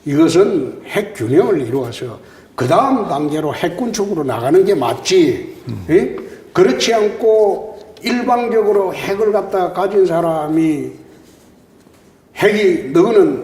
이것은 핵균형을 이루어서 그 다음 단계로 핵군 쪽으로 나가는 게 맞지. 예? 그렇지 않고 일방적으로 핵을 갖다 가진 사람이 핵이 너는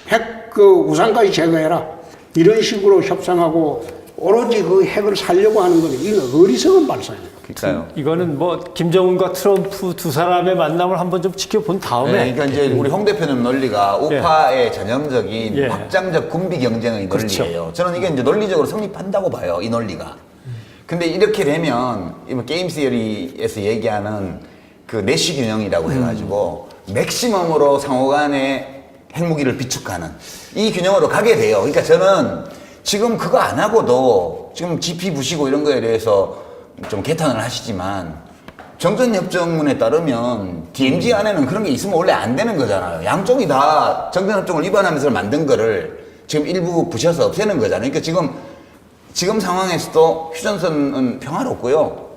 핵 그 우산까지 제거해라 이런 식으로 협상하고 오로지 그 핵을 살려고 하는 건 이건 어리석은 발상이에요. 그러니까요. 이거는 뭐 김정은과 트럼프 두 사람의 만남을 한번 좀 지켜본 다음에 네, 그러니까 이제 우리 홍 대표님 논리가 우파의 전형적인 예. 확장적 군비 경쟁의 그렇죠. 논리예요. 저는 이게 이제 논리적으로 성립한다고 봐요, 이 논리가. 근데 이렇게 되면 게임 시어리에서 얘기하는 그 내시 균형이라고 해가지고 맥시멈으로 상호간에 핵무기를 비축하는 이 균형으로 가게 돼요. 그러니까 저는 지금 그거 안 하고도 지금 GP 부시고 이런 거에 대해서 좀 개탄을 하시지만 정전협정문에 따르면 DMZ 안에는 그런 게 있으면 원래 안 되는 거잖아요. 양쪽이 다 정전협정을 위반하면서 만든 거를 지금 일부 부셔서 없애는 거잖아요. 그러니까 지금 상황에서도 휴전선은 평화롭고요.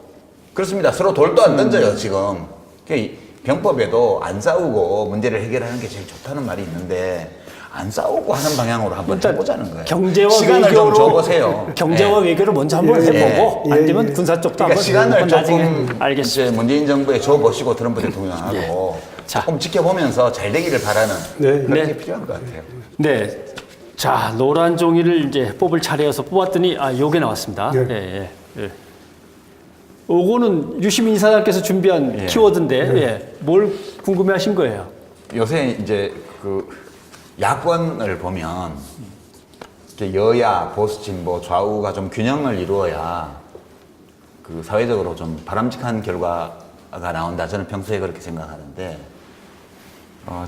그렇습니다. 서로 돌도 안 던져요, 지금. 그러니까 병법에도 안 싸우고 문제를 해결하는 게 제일 좋다는 말이 있는데 안 싸우고 하는 방향으로 한번 일단 해보자는 거예요. 경제와 시간을 좀 외교로 줘보세요. 경제와 외교를 먼저 한번 해보고 예, 안 예, 되면 예. 군사 쪽도 그러니까 한번 시간을 해보고 나중에 조금 알겠습니다. 이제 문재인 정부에 줘보시고 트럼프 대통령하고 자. 조금 지켜보면서 잘 되기를 바라는 네. 그런 게 네. 필요한 것 같아요. 네. 자, 노란 종이를 이제 뽑을 차례여서 뽑았더니 요게 나왔습니다. 네. 예, 예, 예. 요거는 유시민 이사장께서 준비한 예. 키워드인데 예. 뭘 궁금해하신 거예요? 요새 이제 그 야권을 보면 이렇게 여야, 보수, 진보, 좌우가 좀 균형을 이루어야 그 사회적으로 좀 바람직한 결과가 나온다. 저는 평소에 그렇게 생각하는데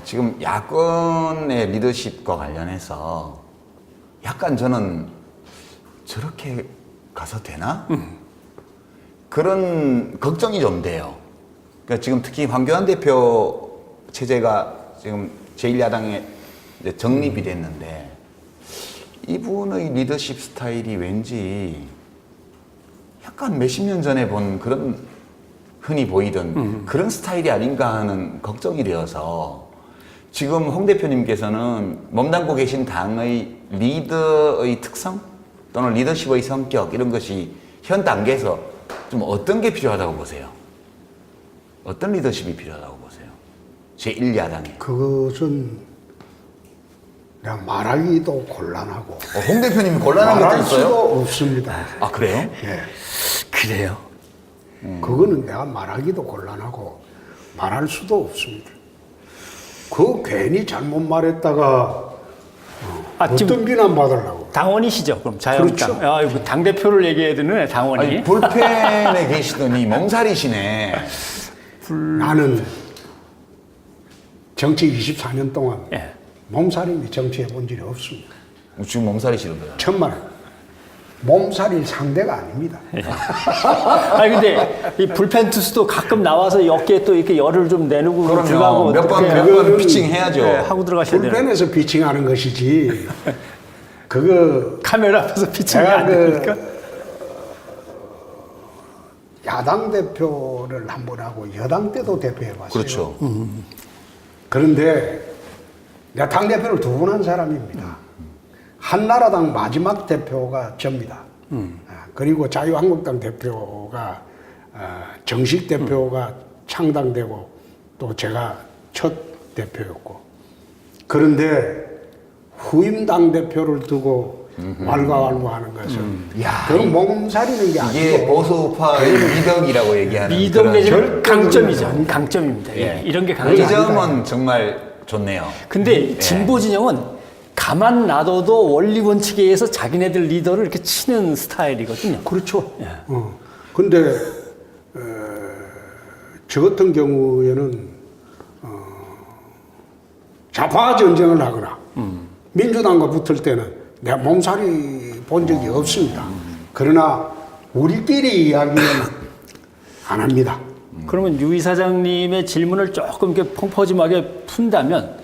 지금 야권의 리더십과 관련해서 약간 저는 저렇게 가서 되나? 그런 걱정이 좀 돼요. 그러니까 지금 특히 황교안 대표 체제가 지금 제1야당에 이제 정립이 됐는데 이분의 리더십 스타일이 왠지 약간 몇십 년 전에 본 그런 흔히 보이던 그런 스타일이 아닌가 하는 걱정이 되어서 지금 홍 대표님께서는 몸담고 계신 당의 리더의 특성 또는 리더십의 성격 이런 것이 현 단계에서 좀 어떤 게 필요하다고 보세요? 어떤 리더십이 필요하다고 보세요? 제1야당에. 그것은 내가 말하기도 곤란하고 홍 대표님 곤란한 것도 말할 있어요? 수도 없습니다. 아, 그래요? 예. 그래요. 그거는 내가 말하기도 곤란하고 말할 수도 없습니다. 그 괜히 잘못 말했다가 지금 어떤 비난 받으려고? 당원이시죠? 그럼 자유한국당. 그렇죠. 이거 당대표를 얘기해야 되는 당원이. 아니, 불펜에 계시더니 몸살이시네. 나는 정치 24년 동안 예. 몸살인데 정치해 본 적이 없습니다. 지금 몸살이시는 거예요. 천만에 몸살일 상대가 아닙니다. 아니 근데 이 불펜 투수도 가끔 나와서 어깨에 또 이렇게 열을 좀 내누고 그럼요. 들어가고 몇 번 그거는 피칭 해야죠. 네, 하고 들어가셔야 돼요. 불펜에서 피칭하는 것이지. 그거 카메라 앞에서 피칭이 내가 안 되니까. 야당 대표를 한 번 하고 여당 때도 대표해봤어요. 그렇죠. 그런데 내가 당 대표를 2번 한 사람입니다. 한나라당 마지막 대표가 접니다. 그리고 자유한국당 대표가 정식 대표가 창당되고 또 제가 첫 대표였고, 그런데 후임 당 대표를 두고 왈가왈부하는 것은 야, 그건 몸살이는 게 이게 아니고 보수파의 미덕이라고 얘기하는 미덕 그런 내지는 강점이죠. 아닙니다. 강점입니다. 예. 이런 게 그 강점. 점은 정말 좋네요. 근데 진보 진영은 가만 놔둬도 원리 원칙에 의해서 자기네들 리더를 이렇게 치는 스타일이거든요. 그렇죠. 예. 근데 저 같은 경우에는 좌파 전쟁을 하거나 민주당과 붙을 때는 내가 몸살이 본 적이 없습니다. 그러나 우리끼리 이야기는 안 합니다. 그러면 유 이사장님의 질문을 조금 이렇게 펑퍼짐하게 푼다면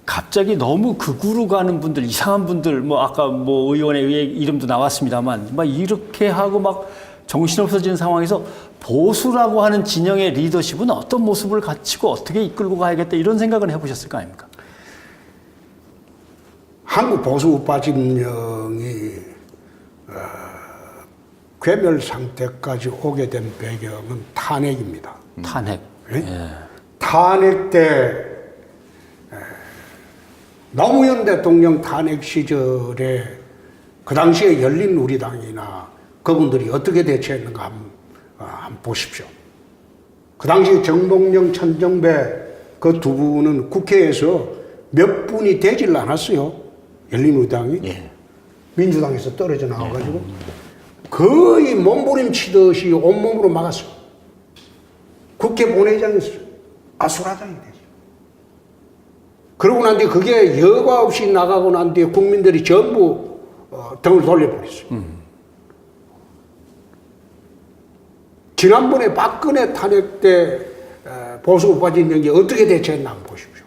갑자기 너무 극우로 가는 분들, 이상한 분들, 뭐 아까 뭐 의원의 이름도 나왔습니다만 막 이렇게 하고 막 정신없어지는 상황에서 보수라고 하는 진영의 리더십은 어떤 모습을 갖추고 어떻게 이끌고 가야겠다 이런 생각은 해보셨을 거 아닙니까? 한국 보수 우파 진영이 괴멸 상태까지 오게 된 배경은 탄핵입니다. 탄핵. 예? 탄핵 때 노무현 대통령 탄핵 시절에 그 당시에 열린우리당이나 그분들이 어떻게 대처했는가 한번 보십시오. 그 당시 정동영, 천정배 그 2분은 국회에서 몇 분이 되질 않았어요. 열린우리당이. 예. 민주당에서 떨어져 나와가지고 거의 몸부림치듯이 온몸으로 막았어요. 국회 본회의장에서 아수라장이 되죠. 그러고 난 뒤에 그게 여과 없이 나가고 난 뒤에 국민들이 전부 등을 돌려버렸어요. 지난번에 박근혜 탄핵 때 보수 우파 진영이 어떻게 대처했나 한번 보십시오.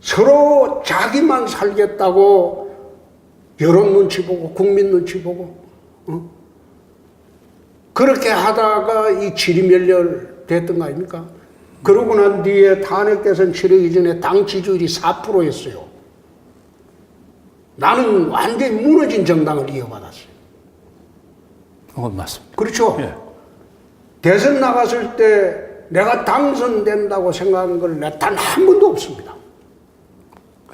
서로 자기만 살겠다고 여론 눈치 보고 국민 눈치 보고 그렇게 하다가 이 질의멸렬 됐던 거 아닙니까? 그러고 난 뒤에 탄핵 대선 치르기 전에 당 지지율이 4%였어요. 나는 완전히 무너진 정당을 이어받았어요. 그건 맞습니다. 그렇죠? 예. 대선 나갔을 때 내가 당선된다고 생각한 걸 단 한 번도 없습니다.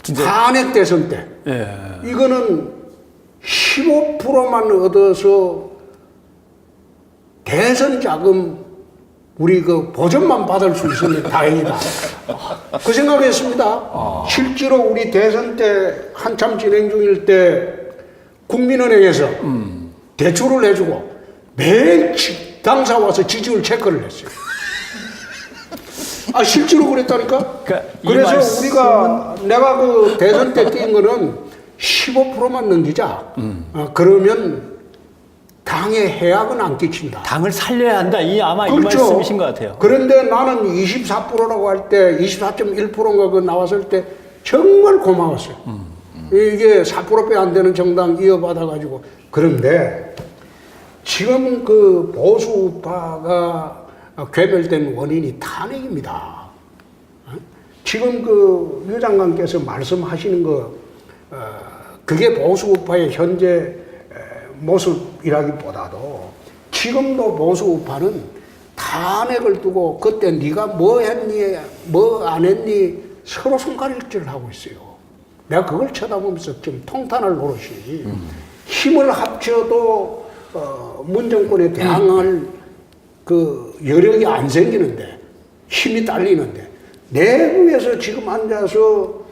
진짜. 탄핵 대선 때. 예. 이거는 15%만 얻어서 대선 자금 우리 그 보전만 받을 수 있으면 다행이다. 그 생각했습니다. 실제로 우리 대선 때 한참 진행 중일 때 국민은행에서 대출을 해주고 매일 당사 와서 지지율 체크를 했어요. 아 실제로 그랬다니까. 그러니까 이 그래서 말씀은- 우리가 내가 그 대선 때 뛴 거는 15%만 넘기자. 그러면 당의 해악은 안 끼친다. 당을 살려야 한다. 아마 이 그렇죠. 말씀이신 것 같아요. 그런데 나는 24%라고 할 때 24.1%인가 그 나왔을 때 정말 고마웠어요. 이게 4%배 안 되는 정당 이어받아가지고. 그런데 지금 그 보수 우파가 괴멸된 원인이 탄핵입니다. 지금 그 유 장관께서 말씀하시는 거 그게 보수 우파의 현재 모습이라기보다도 지금도 보수 우파는 탄핵을 두고 그때 네가 뭐 했니 뭐 안 했니 서로 손가락질을 하고 있어요. 내가 그걸 쳐다보면서 좀 통탄할 노릇이 힘을 합쳐도 문정권에 대항할 그 여력이 안 생기는데 힘이 딸리는데 내부에서 지금 앉아서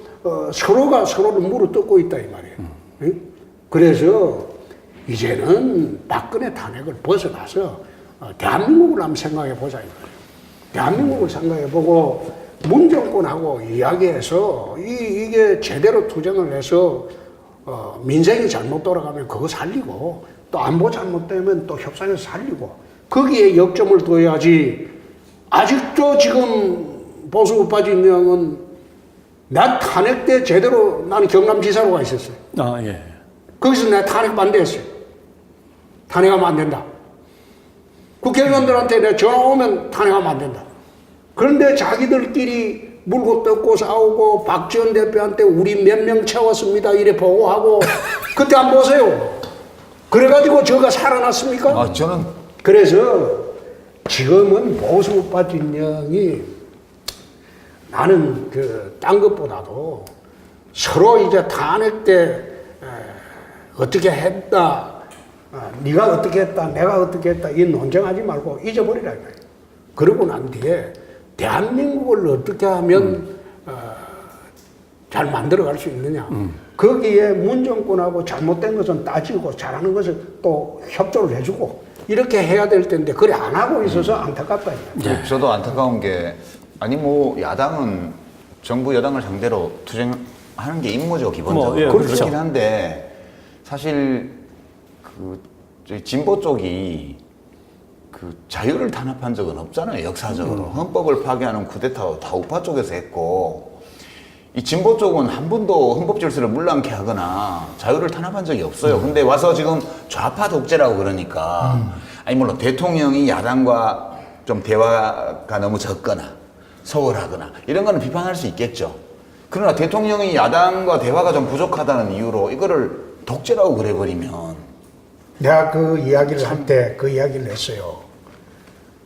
서로가 서로를 물어뜯고 있다 이 말이에요. 응? 그래서 이제는 박근혜 탄핵을 벗어나서 대한민국을 한번 생각해 보자 이 말이에요. 대한민국을 생각해 보고 문정권하고 이야기해서 이게 제대로 투쟁을 해서 민생이 잘못 돌아가면 그거 살리고 또 안보 잘못되면 또 협상해서 살리고 거기에 역점을 둬야지. 아직도 지금 보수 우파 진영은 나 탄핵 때 제대로 나는 경남지사로 가 있었어요. 아, 예. 거기서 내가 탄핵 반대했어요. 탄핵하면 안 된다. 국회의원들한테 내가 전화 오면 탄핵하면 안 된다. 그런데 자기들끼리 물고 뜯고 싸우고 박지원 대표한테 우리 몇 명 채웠습니다 이래 보고하고 그때 안 보세요. 그래가지고 저가 살아났습니까? 아, 저는 그래서 지금은 보수 우파 진영이 나는 딴 것보다도 서로 이제 탄핵 때 어떻게 했다, 네가 어떻게 했다, 내가 어떻게 했다 이 논쟁하지 말고 잊어버리라 이거예요. 그러고 난 뒤에 대한민국을 어떻게 하면 잘 만들어갈 수 있느냐. 거기에 문정권하고 잘못된 것은 따지고 잘하는 것을 또 협조를 해주고 이렇게 해야 될 텐데 그래 안 하고 있어서 안타깝다. 네. 저도 안타까운 게 아니 뭐 야당은 정부 여당을 상대로 투쟁하는 게 임무죠 기본적으로. 뭐, 예, 그렇긴 그렇죠. 한데 사실 저희 진보 쪽이 자유를 탄압한 적은 없잖아요 역사적으로. 헌법을 파괴하는 쿠데타 다 우파 쪽에서 했고 이 진보 쪽은 한 번도 헌법 질서를 물랑케 하거나 자유를 탄압한 적이 없어요. 근데 와서 지금 좌파 독재라고 그러니까 아니 물론 대통령이 야당과 좀 대화가 너무 적거나 소홀하거나 이런 거는 비판할 수 있겠죠. 그러나 대통령이 야당과 대화가 좀 부족하다는 이유로 이거를 독재라고 그래버리면 내가 그 이야기를 할 때 그 이야기를 했어요.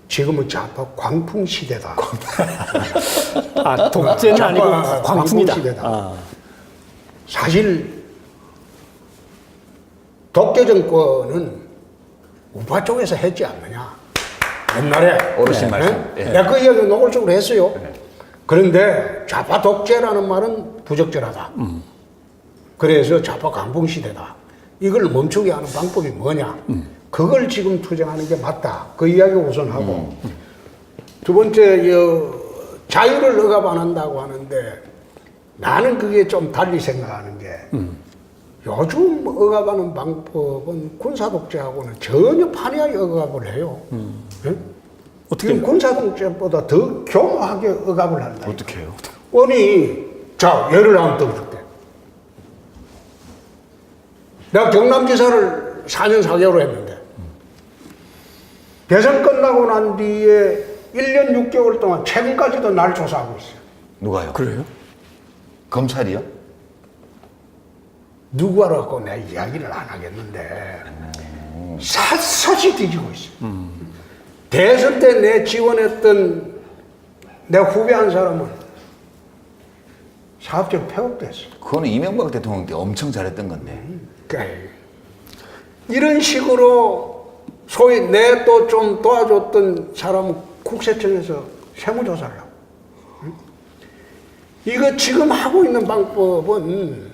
지금은 좌파 광풍 시대다. 아, 독재는 좌파 아니고 광풍 광풍이다. 시대다. 아. 사실 독재 정권은 우파 쪽에서 했지 않느냐. 옛날에 어르신 말씀. 예. 내가 그 이야기 노골적으로 했어요. 그런데 좌파 독재라는 말은 부적절하다. 그래서 좌파 광풍 시대다. 이걸 멈추게 하는 방법이 뭐냐. 그걸 지금 투쟁하는 게 맞다. 그 이야기 우선 하고 두 번째 자유를 억압 안 한다고 하는데 나는 그게 좀 달리 생각하는 게 요즘 억압하는 방법은 군사독재하고는 전혀 판이하게 억압을 해요. 예? 어떻게 지금 군사독재보다 더 교묘하게 억압을 한다. 어떻게 해요? 아니, 자, 예를 한번 들어줄게. 내가 경남지사를 4년 4개월 했는데, 대선 끝나고 난 뒤에 1년 6개월 동안 최근까지도 날 조사하고 있어요. 누가요? 그래요? 검찰이요? 누구라고 내가 이야기를 안 하겠는데, 샅샅이 뒤지고 있어요. 대선 때 내 지원했던 내 후배 한 사람은 사업적으로 폐업됐어. 그거는 이명박 대통령 때 엄청 잘했던 건데. 그러니까 이런 식으로 소위 내 또 좀 도와줬던 사람은 국세청에서 세무조사를 하고. 이거 지금 하고 있는 방법은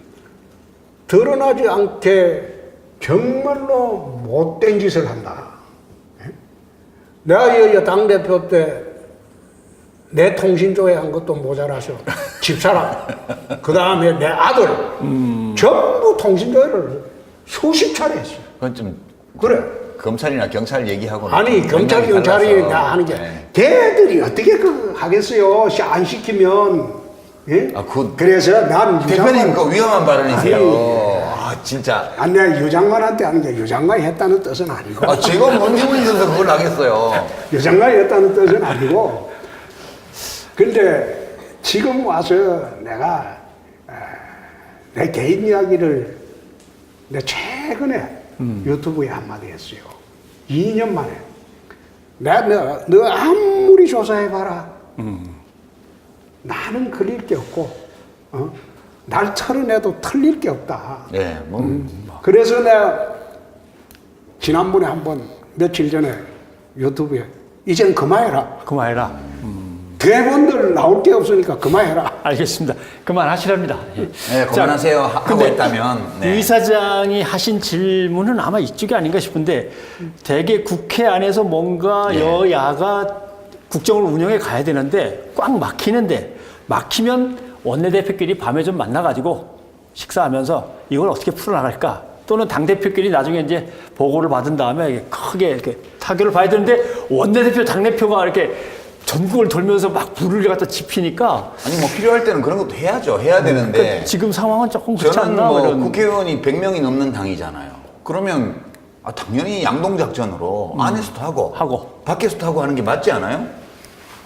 드러나지 않게 정말로 못된 짓을 한다. 내가 당대표 때 내 통신조회 한 것도 모자라서 집사람, 그 다음에 내 아들, 전부 통신조회를 수십 차례 했어요. 그건 좀 그래. 검찰이나 경찰 얘기하고는 아니, 좀 경찰, 맥락이 경찰이 달라서. 나 하는 게, 네. 걔들이 어떻게 그거 하겠어요? 안 시키면. 예? 아, 그래서 나는 대표님 그 위험한 발언이세요. 아니, 아 진짜. 아니, 내가 유장관한테 하는 게 유장관이 했다는 뜻은 아니고. 아 제가 뭔 기분이 들어서 그걸 하겠어요. 유장관이 했다는 뜻은 아니고. 근데 지금 와서 내가 내 개인 이야기를 내 최근에 유튜브에 한마디 했어요. 2년 만에. 너 아무리 조사해봐라. 나는 걸릴 게 없고, 날 털어내도 틀릴 게 없다. 네, 뭐 그래서 내가 지난번에 한번 며칠 전에 유튜브에 이제는 그만해라. 그만해라. 대본들 나올 게 없으니까 그만해라. 알겠습니다. 그만하시랍니다. 예. 네, 그만하세요. 하고 근데 있다면. 네. 유 이사장이 하신 질문은 아마 이쪽이 아닌가 싶은데 대개 국회 안에서 뭔가 예. 여야가 국정을 운영해 가야 되는데 꽉 막히는데 막히면 원내대표끼리 밤에 좀 만나가지고 식사하면서 이걸 어떻게 풀어나갈까 또는 당대표끼리 나중에 이제 보고를 받은 다음에 크게 이렇게 타결을 봐야 되는데 원내대표, 당대표가 이렇게 전국을 돌면서 막 불을 갖다 지피니까 아니 뭐 필요할 때는 그런 것도 해야죠. 해야 되는데. 그러니까 지금 상황은 조금 그렇지 저는 않나? 뭐 이런. 국회의원이 100명이 넘는 당이잖아요. 그러면 당연히 양동작전으로 안에서도 하고 밖에서도 하고 하는 게 맞지 않아요?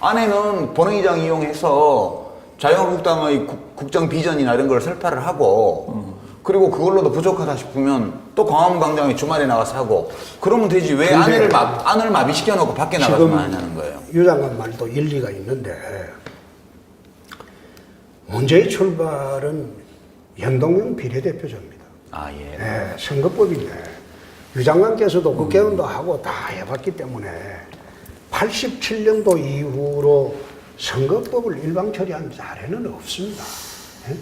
안에는 본회의장 이용해서 자유한국당의 국정 비전이나 이런 걸 설파를 하고 그리고 그걸로도 부족하다 싶으면 또 광화문광장에 주말에 나가서 하고 그러면 되지. 왜 안을 마비시켜 놓고 밖에 나가서만 하냐는 거예요. 유 장관 말도 일리가 있는데 문제의 출발은 연동형 비례대표제입니다. 아 예. 네, 선거법인데 유 장관께서도 국회의원도 하고 다 해봤기 때문에 87년도 이후로 선거법을 일방 처리한 사례는 없습니다. 예?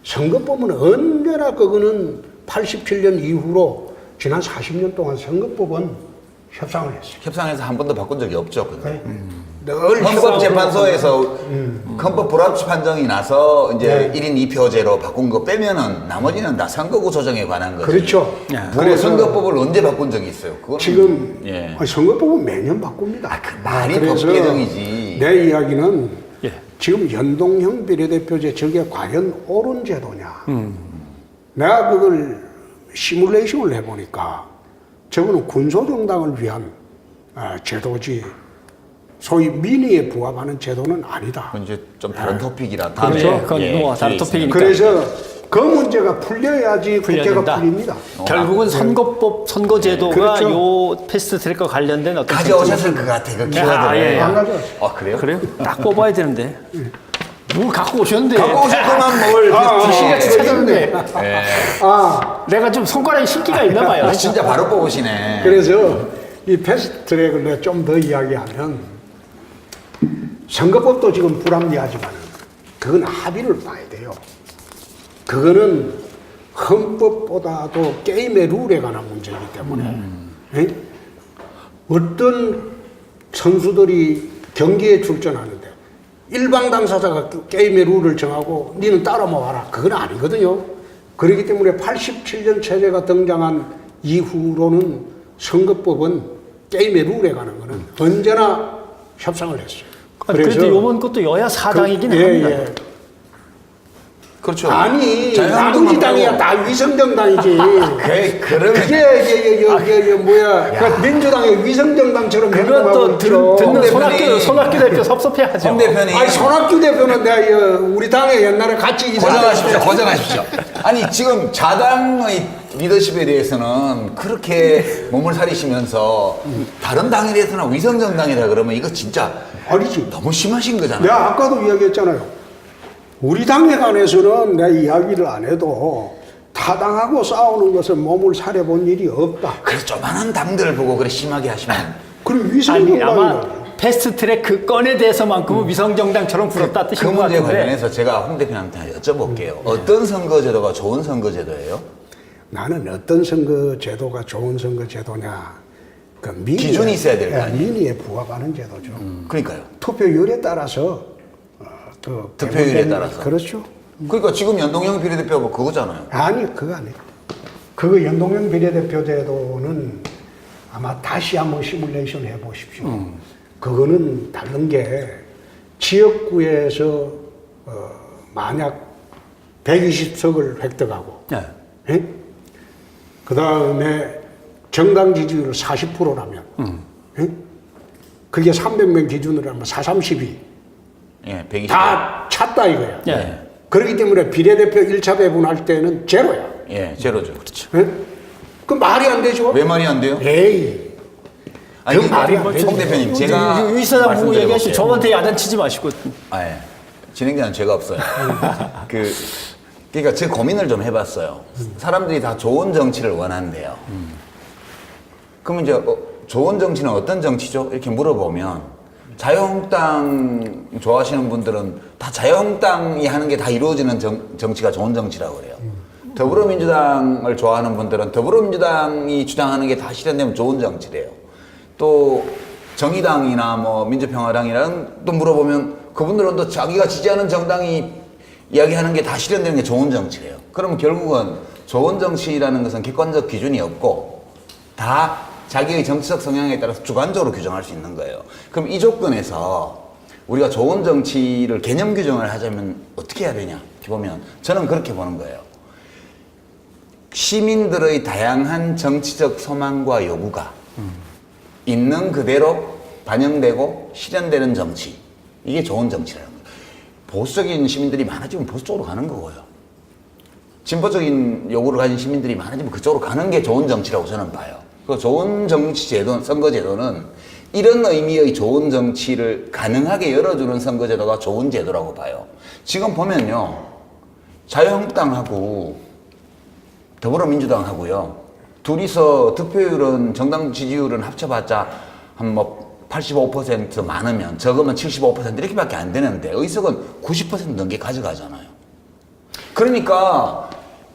선거법은 언제나 그거는 87년 이후로 지난 40년 동안 선거법은 협상을 했어요. 협상에서 한 번도 바꾼 적이 없죠. 그거. 네. 늘 헌법재판소에서 헌법 불합치 판정이 나서 이제 1인 2표제로 바꾼 거 빼면은 나머지는 다 선거구 조정에 관한 거죠. 그렇죠. 그래서 선거법을 언제 바꾼 적이 있어요? 그거는 지금 예. 선거법은 매년 바꿉니다. 그 말이 그래서 법 개정이지. 내 이야기는 예. 지금 연동형 비례대표제 저게 과연 옳은 제도냐. 내가 그걸 시뮬레이션을 해보니까 저거는 군소정당을 위한 제도지 소위 민의에 부합하는 제도는 아니다. 그건 이제 좀 다른 토픽이라 그렇죠. 다음에 그건 예, 뭐 다른 기회 토픽이니까. 그래서 그 문제가 풀려야지 풀려야 국회가 된다. 풀립니다. 결국은 선거법, 선거제도가 그렇죠. 요 패스트트랙과 관련된 어떤 가져오셨을 것 같아 그 키워드를. 아, 예, 예. 안 가져왔어요. 아 그래요? 그래요? 딱 뽑아야 되는데. 뭘 갖고 오셨는데? 갖고 오셨구만 뭘. 귀신같이 찾았는데. 예. 내가 좀 손가락에 신기가 있나 봐요. 아, 진짜 바로 뽑으시네. 그래서 이 패스트트랙을 내가 좀 더 이야기하면 선거법도 지금 불합리하지만 그건 합의를 봐야 돼요. 그거는 헌법보다도 게임의 룰에 관한 문제이기 때문에 예? 어떤 선수들이 경기에 출전하는데 일방 당사자가 그 게임의 룰을 정하고 니는 따라만 와라. 그건 아니거든요. 그렇기 때문에 87년 체제가 등장한 이후로는 선거법은 게임의 룰에 관한 거는 언제나 협상을 했어요. 그래도 이번 것도 여야 사당이긴 예, 합니다. 예. 그렇죠. 아니 자유한국당 나머지당이야 다 위성정당이지. 그러면 그게 뭐야? 그 민주당의 위성정당처럼 그건 행동하고 또 있죠. 듣는 손학규 대표 섭섭해하죠. 홍 대표님 아니 손학규 대표는 내가 우리 당에 옛날에 같이 고정하십시오. 아니 지금 자당의 리더십에 대해서는 그렇게 몸을 사리시면서 다른 당에 대해서는 위성정당이다 그러면 이거 진짜 아니지. 너무 심하신 거잖아요. 내가 아까도 이야기했잖아요. 우리 당에 관해서는 내 이야기를 안 해도 타당하고 싸우는 것은 몸을 사려본 일이 없다. 그래서 조만한 당들을 보고 그래 심하게 하시면 그리고 아니 위성정당이 아마 패스트트랙 그 건에 대해서만큼은 위성정당처럼 불었다 그 뜻인 것 문제에 같은데. 관련해서 제가 홍 대표님한테 여쭤볼게요. 어떤 선거제도가 좋은 선거제도예요? 나는 어떤 선거제도가 좋은 선거제도냐. 그 기준이 있어야 될거 아니에요? 민의에 부합하는 제도죠. 그러니까요. 투표율에 따라서 득표율에 따라서. 그렇죠. 그러니까 지금 연동형 비례대표가 그거잖아요. 아니 그거 아니에요. 그거 연동형 비례대표제도는 아마 다시 한번 시뮬레이션 해보십시오. 그거는 다른 게 지역구에서 만약 120석을 획득하고 네. 예? 그 다음에 정당 지지율 40%라면 예? 그게 300명 기준으로 하면 432. 예, 120. 다 찼다 이거야. 예. 그렇기 때문에 비례대표 1차 배분할 때는 제로야. 예, 제로죠. 그렇죠. 예? 그 말이 안 되죠? 왜 말이 안 돼요? 에이. 아니, 그 말이 안 되죠. 홍 대표님, 제가 유 이사장 보고 얘기하시고 말씀드려볼게요. 저한테 야단치지 마시고. 아, 예. 진행자는 죄가 없어요. 그러니까 제 고민을 좀 해봤어요. 사람들이 다 좋은 정치를 원한대요. 그러면 이제 좋은 정치는 어떤 정치죠? 이렇게 물어보면 자유한국당 좋아하시는 분들은 다 자유한국당이 하는 게 다 이루어지는 정치가 좋은 정치라고 그래요. 더불어민주당을 좋아하는 분들은 더불어민주당이 주장하는 게 다 실현되면 좋은 정치래요. 또 정의당이나 뭐 민주평화당이랑 또 물어보면 그분들은 또 자기가 지지하는 정당이 이야기하는 게 다 실현되는 게 좋은 정치래요. 그러면 결국은 좋은 정치라는 것은 객관적 기준이 없고 다 자기의 정치적 성향에 따라서 주관적으로 규정할 수 있는 거예요. 그럼 이 조건에서 우리가 좋은 정치를 개념 규정을 하자면 어떻게 해야 되냐 보면 저는 그렇게 보는 거예요. 시민들의 다양한 정치적 소망과 요구가 있는 그대로 반영되고 실현되는 정치, 이게 좋은 정치라는 거예요. 보수적인 시민들이 많아지면 보수 쪽으로 가는 거고요. 진보적인 요구를 가진 시민들이 많아지면 그쪽으로 가는 게 좋은 정치라고 저는 봐요. 그 좋은 정치 제도, 선거 제도는 이런 의미의 좋은 정치를 가능하게 열어주는 선거 제도가 좋은 제도라고 봐요. 지금 보면요, 자유한국당하고 더불어민주당하고요, 둘이서 득표율은 정당 지지율은 합쳐봤자 한 뭐 85% 많으면 적으면 75% 이렇게밖에 안 되는데 의석은 90% 넘게 가져가잖아요. 그러니까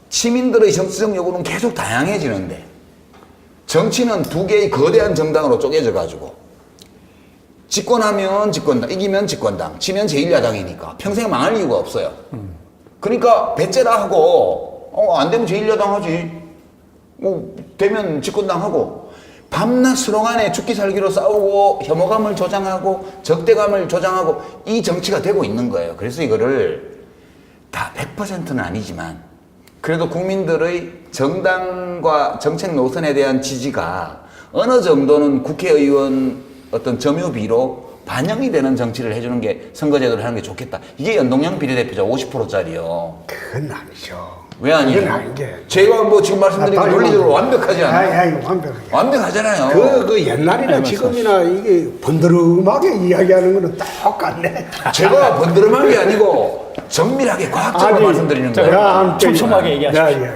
시민들의 정치적 요구는 계속 다양해지는데 정치는 두 개의 거대한 정당으로 쪼개져 가지고 집권하면 집권당, 이기면 집권당, 지면 제1야당이니까 평생 망할 이유가 없어요. 그러니까 배째라 하고 안 되면 제1야당 하지, 되면 집권당 하고, 밤낮 수롱안에 죽기 살기로 싸우고 혐오감을 조장하고 적대감을 조장하고 이 정치가 되고 있는 거예요. 그래서 이거를 다 100%는 아니지만 그래도 국민들의 정당과 정책 노선에 대한 지지가 어느 정도는 국회의원 어떤 점유비로 반영이 되는 정치를 해주는 게 선거제도를 하는 게 좋겠다. 이게 연동형 비례대표자 50%짜리요. 그건 아니죠. 왜 아니에요? 그건 아닌 게. 제가 뭐 지금 말씀드린 게 논리적으로 완벽하지 않아요? 완벽하게. 완벽하잖아요. 그 옛날이나 지금이나 이게 번드름하게 이야기하는 거는 똑같네. 제가 번드름한 게 아니고 정밀하게 과학적으로 말씀드리는 거예요. 촘촘하게 얘기하십시오.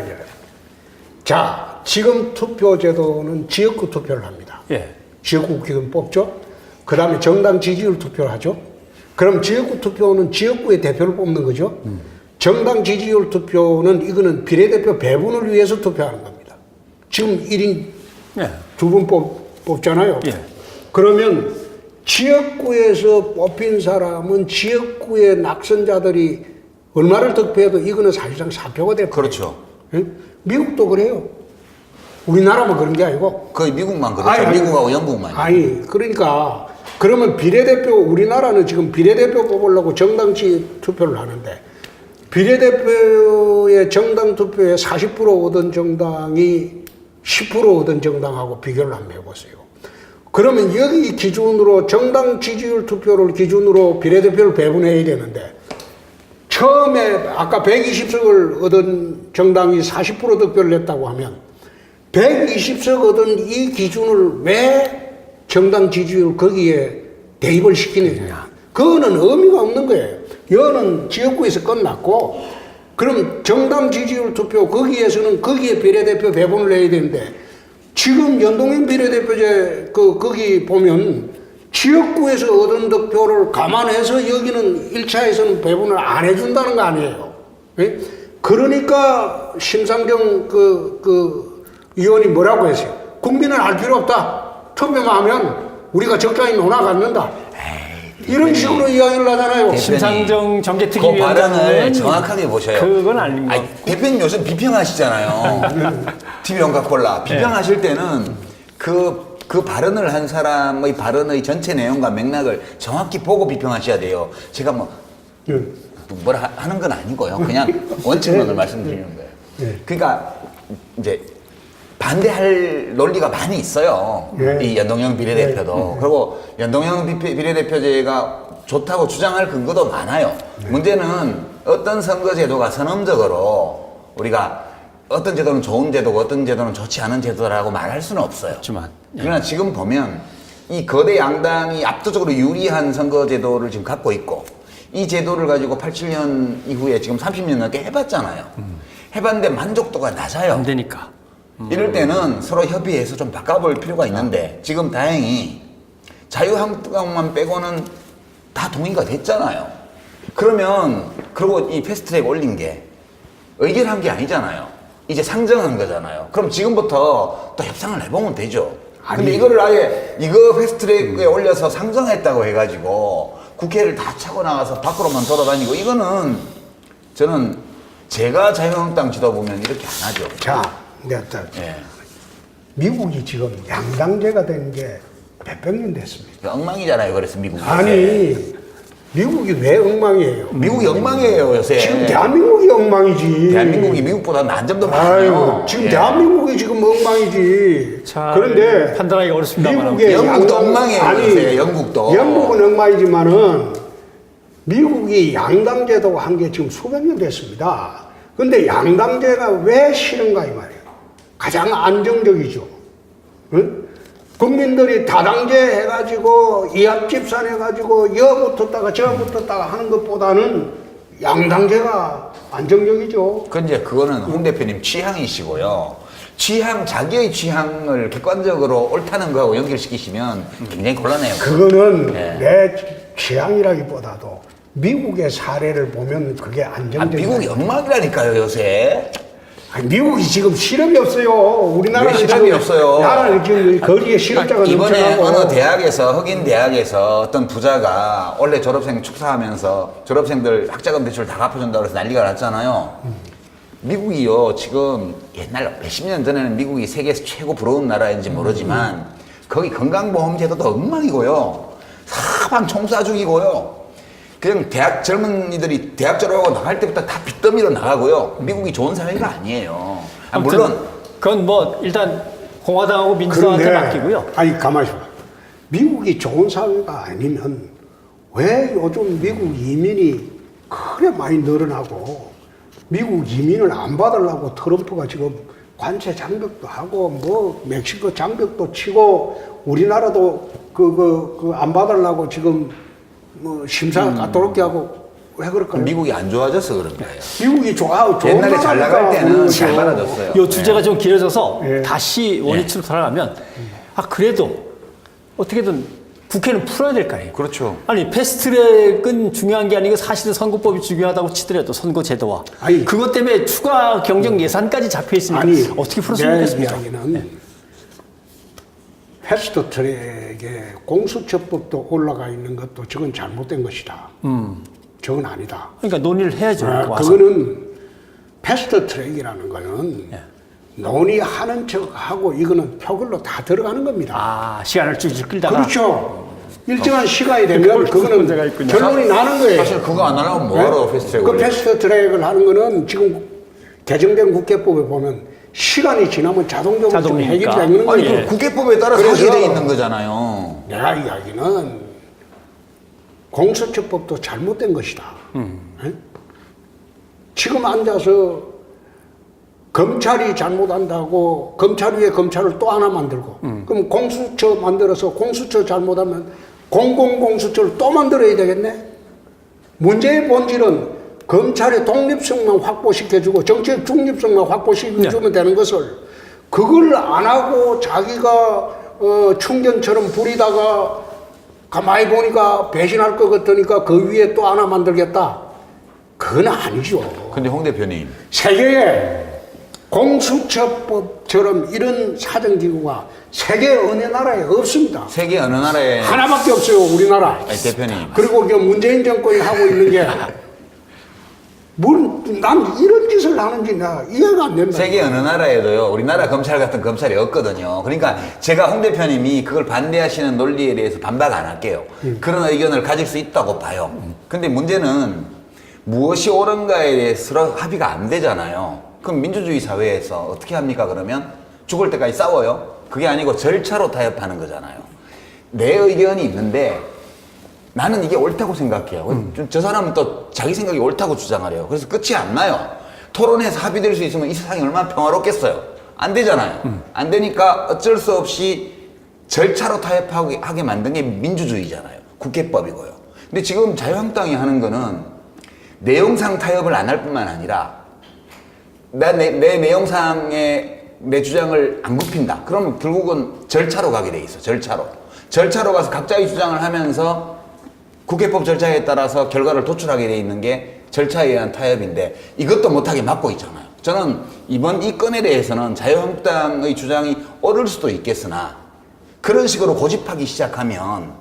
자, 지금 투표 제도는 지역구 투표를 합니다. 예. 지역구 국회의원 뽑죠. 그 다음에 정당 지지율 투표를 하죠. 그럼 지역구 투표는 지역구의 대표를 뽑는 거죠. 정당 지지율 투표는 이거는 비례대표 배분을 위해서 투표하는 겁니다. 지금 1인 예. 두 분 뽑잖아요. 예. 그러면 지역구에서 뽑힌 사람은 지역구의 낙선자들이 얼마를 득표해도 이거는 사실상 사표가 될 거예요. 그렇죠. 예? 미국도 그래요. 우리나라만 그런 게 아니고. 거의 미국만 그렇죠. 미국하고 영국만. 아니, 그러니까 그러면 비례대표, 우리나라는 지금 비례대표 뽑으려고 정당지 투표를 하는데 비례대표의 정당 투표에 40% 얻은 정당이 10% 얻은 정당하고 비교를 한번 해보세요. 그러면 여기 기준으로 정당 지지율 투표를 기준으로 비례대표를 배분해야 되는데 처음에 아까 120석을 얻은 정당이 40% 득표를 했다고 하면 120석 얻은 이 기준을 왜 정당 지지율 거기에 대입을 시키느냐. 그거는 의미가 없는 거예요. 여는 지역구에서 끝났고, 그럼 정당 지지율 투표 거기에서는 거기에 비례대표 배분을 해야 되는데, 지금 연동형 비례대표제 거기 보면 지역구에서 얻은 득표를 감안해서 여기는 1차에서는 배분을 안 해준다는 거 아니에요. 예? 그러니까 심상정 의원이 뭐라고 했어요? 국민은 알 필요 없다. 투표만 하면 우리가 적당히 논아갖는다. 이런 식으로 이야기를 하잖아요. 심상정 그 발언을 정계특위위원장은 정확하게 보셔요. 그건 아닙니다. 아니, 대표님 요즘 비평하시잖아요. TV 연가콜라. 비평하실 때는 그 발언을 한 사람의 발언의 전체 내용과 맥락을 정확히 보고 비평하셔야 돼요. 제가 뭐라 하는 건 아니고요. 그냥 원칙론을 말씀드리는 거예요. 그러니까 이제 반대할 논리가 많이 있어요. 이 연동형 비례대표도. 그리고 연동형 비례대표제가 좋다고 주장할 근거도 많아요. 문제는 어떤 선거제도가 선언적으로 우리가 어떤 제도는 좋은 제도고 어떤 제도는 좋지 않은 제도라고 말할 수는 없어요. 그렇지만, 그러나 지금 보면 이 거대 양당이 압도적으로 유리한 선거제도를 지금 갖고 있고 이 제도를 가지고 87년 이후에 지금 30년 넘게 해봤잖아요. 해봤는데 만족도가 낮아요. 안 되니까. 이럴 때는 서로 협의해서 좀 바꿔볼 필요가 있는데 지금 다행히 자유한국당만 빼고는 다 동의가 됐잖아요. 그러면 그리고 이 패스트트랙 올린 게 의결한 게 아니잖아요. 이제 상정한 거잖아요. 그럼 지금부터 또 협상을 해보면 되죠. 근데 아니. 이거를 아예 이거 패스트트랙에 올려서 상정했다고 해가지고 국회를 다 차고 나가서 밖으로만 돌아다니고 이거는 저는 제가 자유한국당 지도 보면 이렇게 안 하죠. 자, 내가 예. 미국이 지금 양당제가 된 게 몇백 년 됐습니다. 엉망이잖아요. 그래서 미국이. 아니, 미국이 왜 엉망이에요? 미국이 엉망이에요 요새. 지금 대한민국이 엉망이지. 대한민국이 미국보다 나은 점도 아유, 많아요. 지금 예. 대한민국이 지금 엉망이지. 잘 그런데 판단하기 어렵습니다만 미국의 영국도 엉망이에요, 요새, 영국도. 영국은 엉망이지만은 미국이 양당제도 한 게 지금 수백 년 됐습니다. 근데 양당제가 왜 싫은가 이 말이에요. 가장 안정적이죠. 응? 국민들이 다당제 해가지고 이합집산 해가지고 여 붙었다가 저 붙었다가 하는 것보다는 양당제가 안정적이죠. 근데 그거는 홍 대표님 취향이시고요. 자기의 취향을 객관적으로 옳다는 거하고 연결시키시면 굉장히 곤란해요. 그거는 네. 내 취향이라기보다도 미국의 사례를 보면 그게 안정적이다. 미국이 엉망이라니까요 요새. 아니, 미국이 지금 실업이 없어요. 우리나라는 왜 실업이 지금 없어요? 나라는 지금 거리에 실업자가 이번에 넘쳐나고. 어느 대학에서 흑인 대학에서 어떤 부자가 원래 졸업생 축사하면서 졸업생들 학자금 대출 다 갚아준다고 해서 난리가 났잖아요. 미국이요 지금 옛날 몇십 년 전에는 미국이 세계에서 최고 부러운 나라인지 모르지만 거기 건강보험 제도도 엉망이고요. 사방 총쏴 죽이고요. 그냥 대학 젊은이들이 대학 졸업하고 나갈 때부터 다 빚더미로 나가고요. 미국이 좋은 사회가 아니에요. 아, 물론 그건 뭐 일단 공화당하고 민주당한테 맡기고요. 아니 가만히 있어. 미국이 좋은 사회가 아니면 왜 요즘 미국 이민이 그래 많이 늘어나고 미국 이민을 안 받으려고 트럼프가 지금 관세 장벽도 하고 뭐 멕시코 장벽도 치고 우리나라도 안 받으려고 지금 뭐 심사 까다롭게 하고 왜 그럴까요? 미국이 안 좋아져서 그런 거예요. 미국이 좋은 옛날에 잘 나갈 나라니까 때는 그런 잘 거죠. 받아줬어요. 이 주제가 좀 길어져서 예. 다시 원위치로 돌아가면 그래도 어떻게든 국회는 풀어야 될 거 아니에요. 그렇죠. 아니 패스트트랙은 중요한 게 아니고 사실은 선거법이 중요하다고 치더라도 선거제도와 아니. 그것 때문에 추가 경정 예산까지 잡혀 있으니까 아니 어떻게 풀었으면 내 좋겠습니까? 이야기는 패스트트랙에 공수처법도 올라가 있는 것도 저건 잘못된 것이다. 저건 아니다. 그러니까 논의를 해야죠. 와서. 그거는 패스트트랙이라는 거는 예. 논의하는 척하고 이거는 표결로 다 들어가는 겁니다. 시간을 쭉쭉 끌다가 그렇죠. 일정한 시간이 되면 그거는 문제가 있군요. 결론이 나는 거예요. 사실 그거 안 하려면 뭐하러 패스트트랙 그 올려요? 패스트트랙을 하는 거는 지금 개정된 국회법에 보면 시간이 지나면 자동적으로 좀 자동이니까. 해결이 되는 아니 거예요. 그 국회법에 따라 그래서 사실돼 있는 거잖아요. 내가 이야기는 공수처법도 잘못된 것이다. 예? 지금 앉아서 검찰이 잘못한다고 검찰 위에 검찰을 또 하나 만들고 그럼 공수처 만들어서 공수처 잘못하면 공공공수처를 또 만들어야 되겠네. 문제의 본질은 검찰의 독립성만 확보시켜주고 정치의 중립성만 확보시켜주면 되는 것을 그걸 안 하고 자기가 충견처럼 부리다가 가만히 보니까 배신할 것 같으니까 그 위에 또 하나 만들겠다. 그건 아니죠. 근데 홍 대표님 세계에 공수처법처럼 이런 사정기구가 세계 어느 나라에 없습니다. 세계 어느 나라에 하나밖에 없어요, 우리나라. 아니, 대표님 그리고 그 문재인 정권이 하고 있는 게, 난 이런 짓을 하는지 나 이해가 안 된다. 세계 어느 나라에도요 우리나라 검찰 같은 검찰이 없거든요. 그러니까 제가 홍 대표님이 그걸 반대하시는 논리에 대해서 반박 안 할게요. 그런 의견을 가질 수 있다고 봐요. 근데 문제는 무엇이 옳은가에 대해서 서로 합의가 안 되잖아요. 그럼 민주주의 사회에서 어떻게 합니까? 그러면 죽을 때까지 싸워요? 그게 아니고 절차로 타협하는 거잖아요. 내 의견이 있는데 나는 이게 옳다고 생각해요. 저 사람은 또 자기 생각이 옳다고 주장하래요. 그래서 끝이 안 나요. 토론해서 합의될 수 있으면 이 세상이 얼마나 평화롭겠어요. 안 되잖아요. 안 되니까 어쩔 수 없이 절차로 타협하게 만든 게 민주주의잖아요. 국회법이고요. 근데 지금 자유한국당이 하는 거는 내용상 타협을 안 할 뿐만 아니라 내 내용상에 내 주장을 안 굽힌다. 그러면 결국은 절차로 가게 돼 있어. 절차로. 절차로 가서 각자의 주장을 하면서 국회법 절차에 따라서 결과를 도출하게 돼 있는 게 절차에 의한 타협인데 이것도 못하게 막고 있잖아요. 저는 이번 이 건에 대해서는 자유한국당의 주장이 옳을 수도 있겠으나 그런 식으로 고집하기 시작하면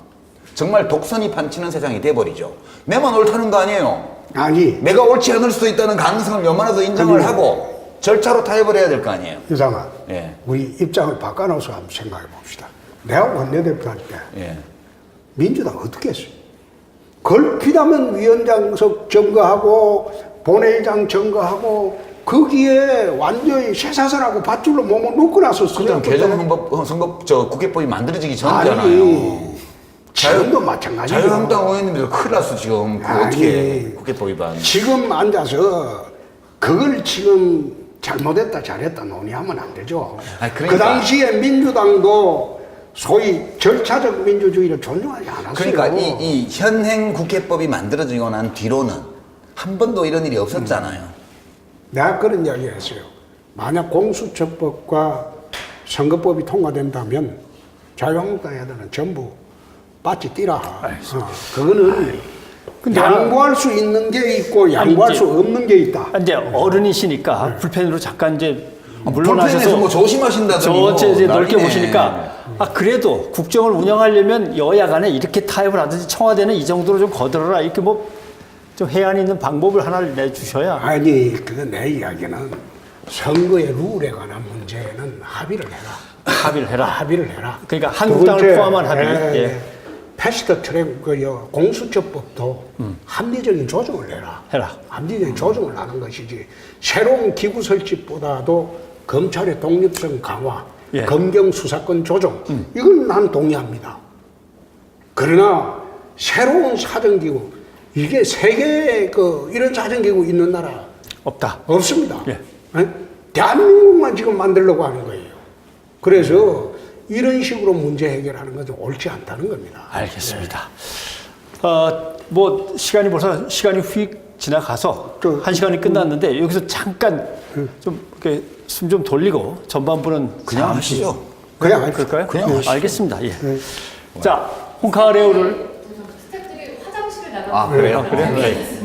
정말 독선이 판치는 세상이 돼버리죠. 내만 옳다는 거 아니에요. 아니, 내가 옳지 않을 수도 있다는 가능성을 웬만해서 인정을 하고 절차로 타협을 해야 될 거 아니에요. 유상아, 예. 우리 입장을 바꿔놓어서 한번 생각해 봅시다. 내가 원내대표 할 때 예. 민주당 어떻게 했어요? 걸핏하면 위원장석 증거하고 본회의장 증거하고 거기에 완전히 쇠사슬하고 밧줄로 몸을 묶고 나서 그때는 개정선거 국회법이 만들어지기 전이잖아요. 아니, 지금도 마찬가지죠. 자유한국당 의원님들 큰일 났어 지금. 그 어떻게 국회법 위반? 지금 앉아서 그걸 지금 잘못했다 잘했다 논의하면 안 되죠. 아니, 그러니까. 그 당시에 민주당도 소위 절차적 민주주의를 존중하지 않았어요. 그러니까 이 현행 국회법이 만들어지고 난 뒤로는 한 번도 이런 일이 없었잖아요. 내가 그런 이야기를 했어요. 만약 공수처법과 선거법이 통과된다면 자유한국당 애들은 전부 빠지 뛰라. 그거는 근데 양보할 수 있는 게 있고 양보할 이제- 수 없는 게 있다. 이제 어른이시니까 불펜으로 잠깐 이제 불펜에서 물러나셔서 뭐 조심하신다더니 저 이제 넓게 난리네. 보시니까 그래도 국정을 운영하려면 여야 간에 이렇게 타협을 하든지 청와대는 이 정도로 좀 거들어라 이렇게 뭐 좀 해안 있는 방법을 하나를 내주셔야 아니, 그거 내 이야기는 선거의 룰에 관한 문제는 합의를 해라. 합의를 해라. 합의를 해라. 그러니까 두 한국당을 번째, 포함한 합의. 예. 패스트 트랙 공수처법도 합리적인 조정을 해라. 해라. 합리적인 조정을 하는 것이지 새로운 기구 설치보다도 검찰의 독립성 강화, 예. 검경 수사권 조정 이건 난 동의합니다. 그러나 새로운 사정기구 이게 세계에 이런 사정기구 있는 나라 없다. 없습니다. 예. 예? 대한민국만 지금 만들려고 하는 거예요. 그래서 이런 식으로 문제 해결하는 것은 옳지 않다는 겁니다. 알겠습니다. 뭐 시간이 휙 지나가서 한 시간이 끝났는데 여기서 잠깐 좀 이렇게 숨 좀 돌리고 전반부는 그냥 하시죠. 그냥 하십시오. 그럴까요? 그냥 하시죠. 알겠습니다. 예. 자, 홍카레오를 스태프들이 화장실을 나가고 아, 그래요? 그래요? 네.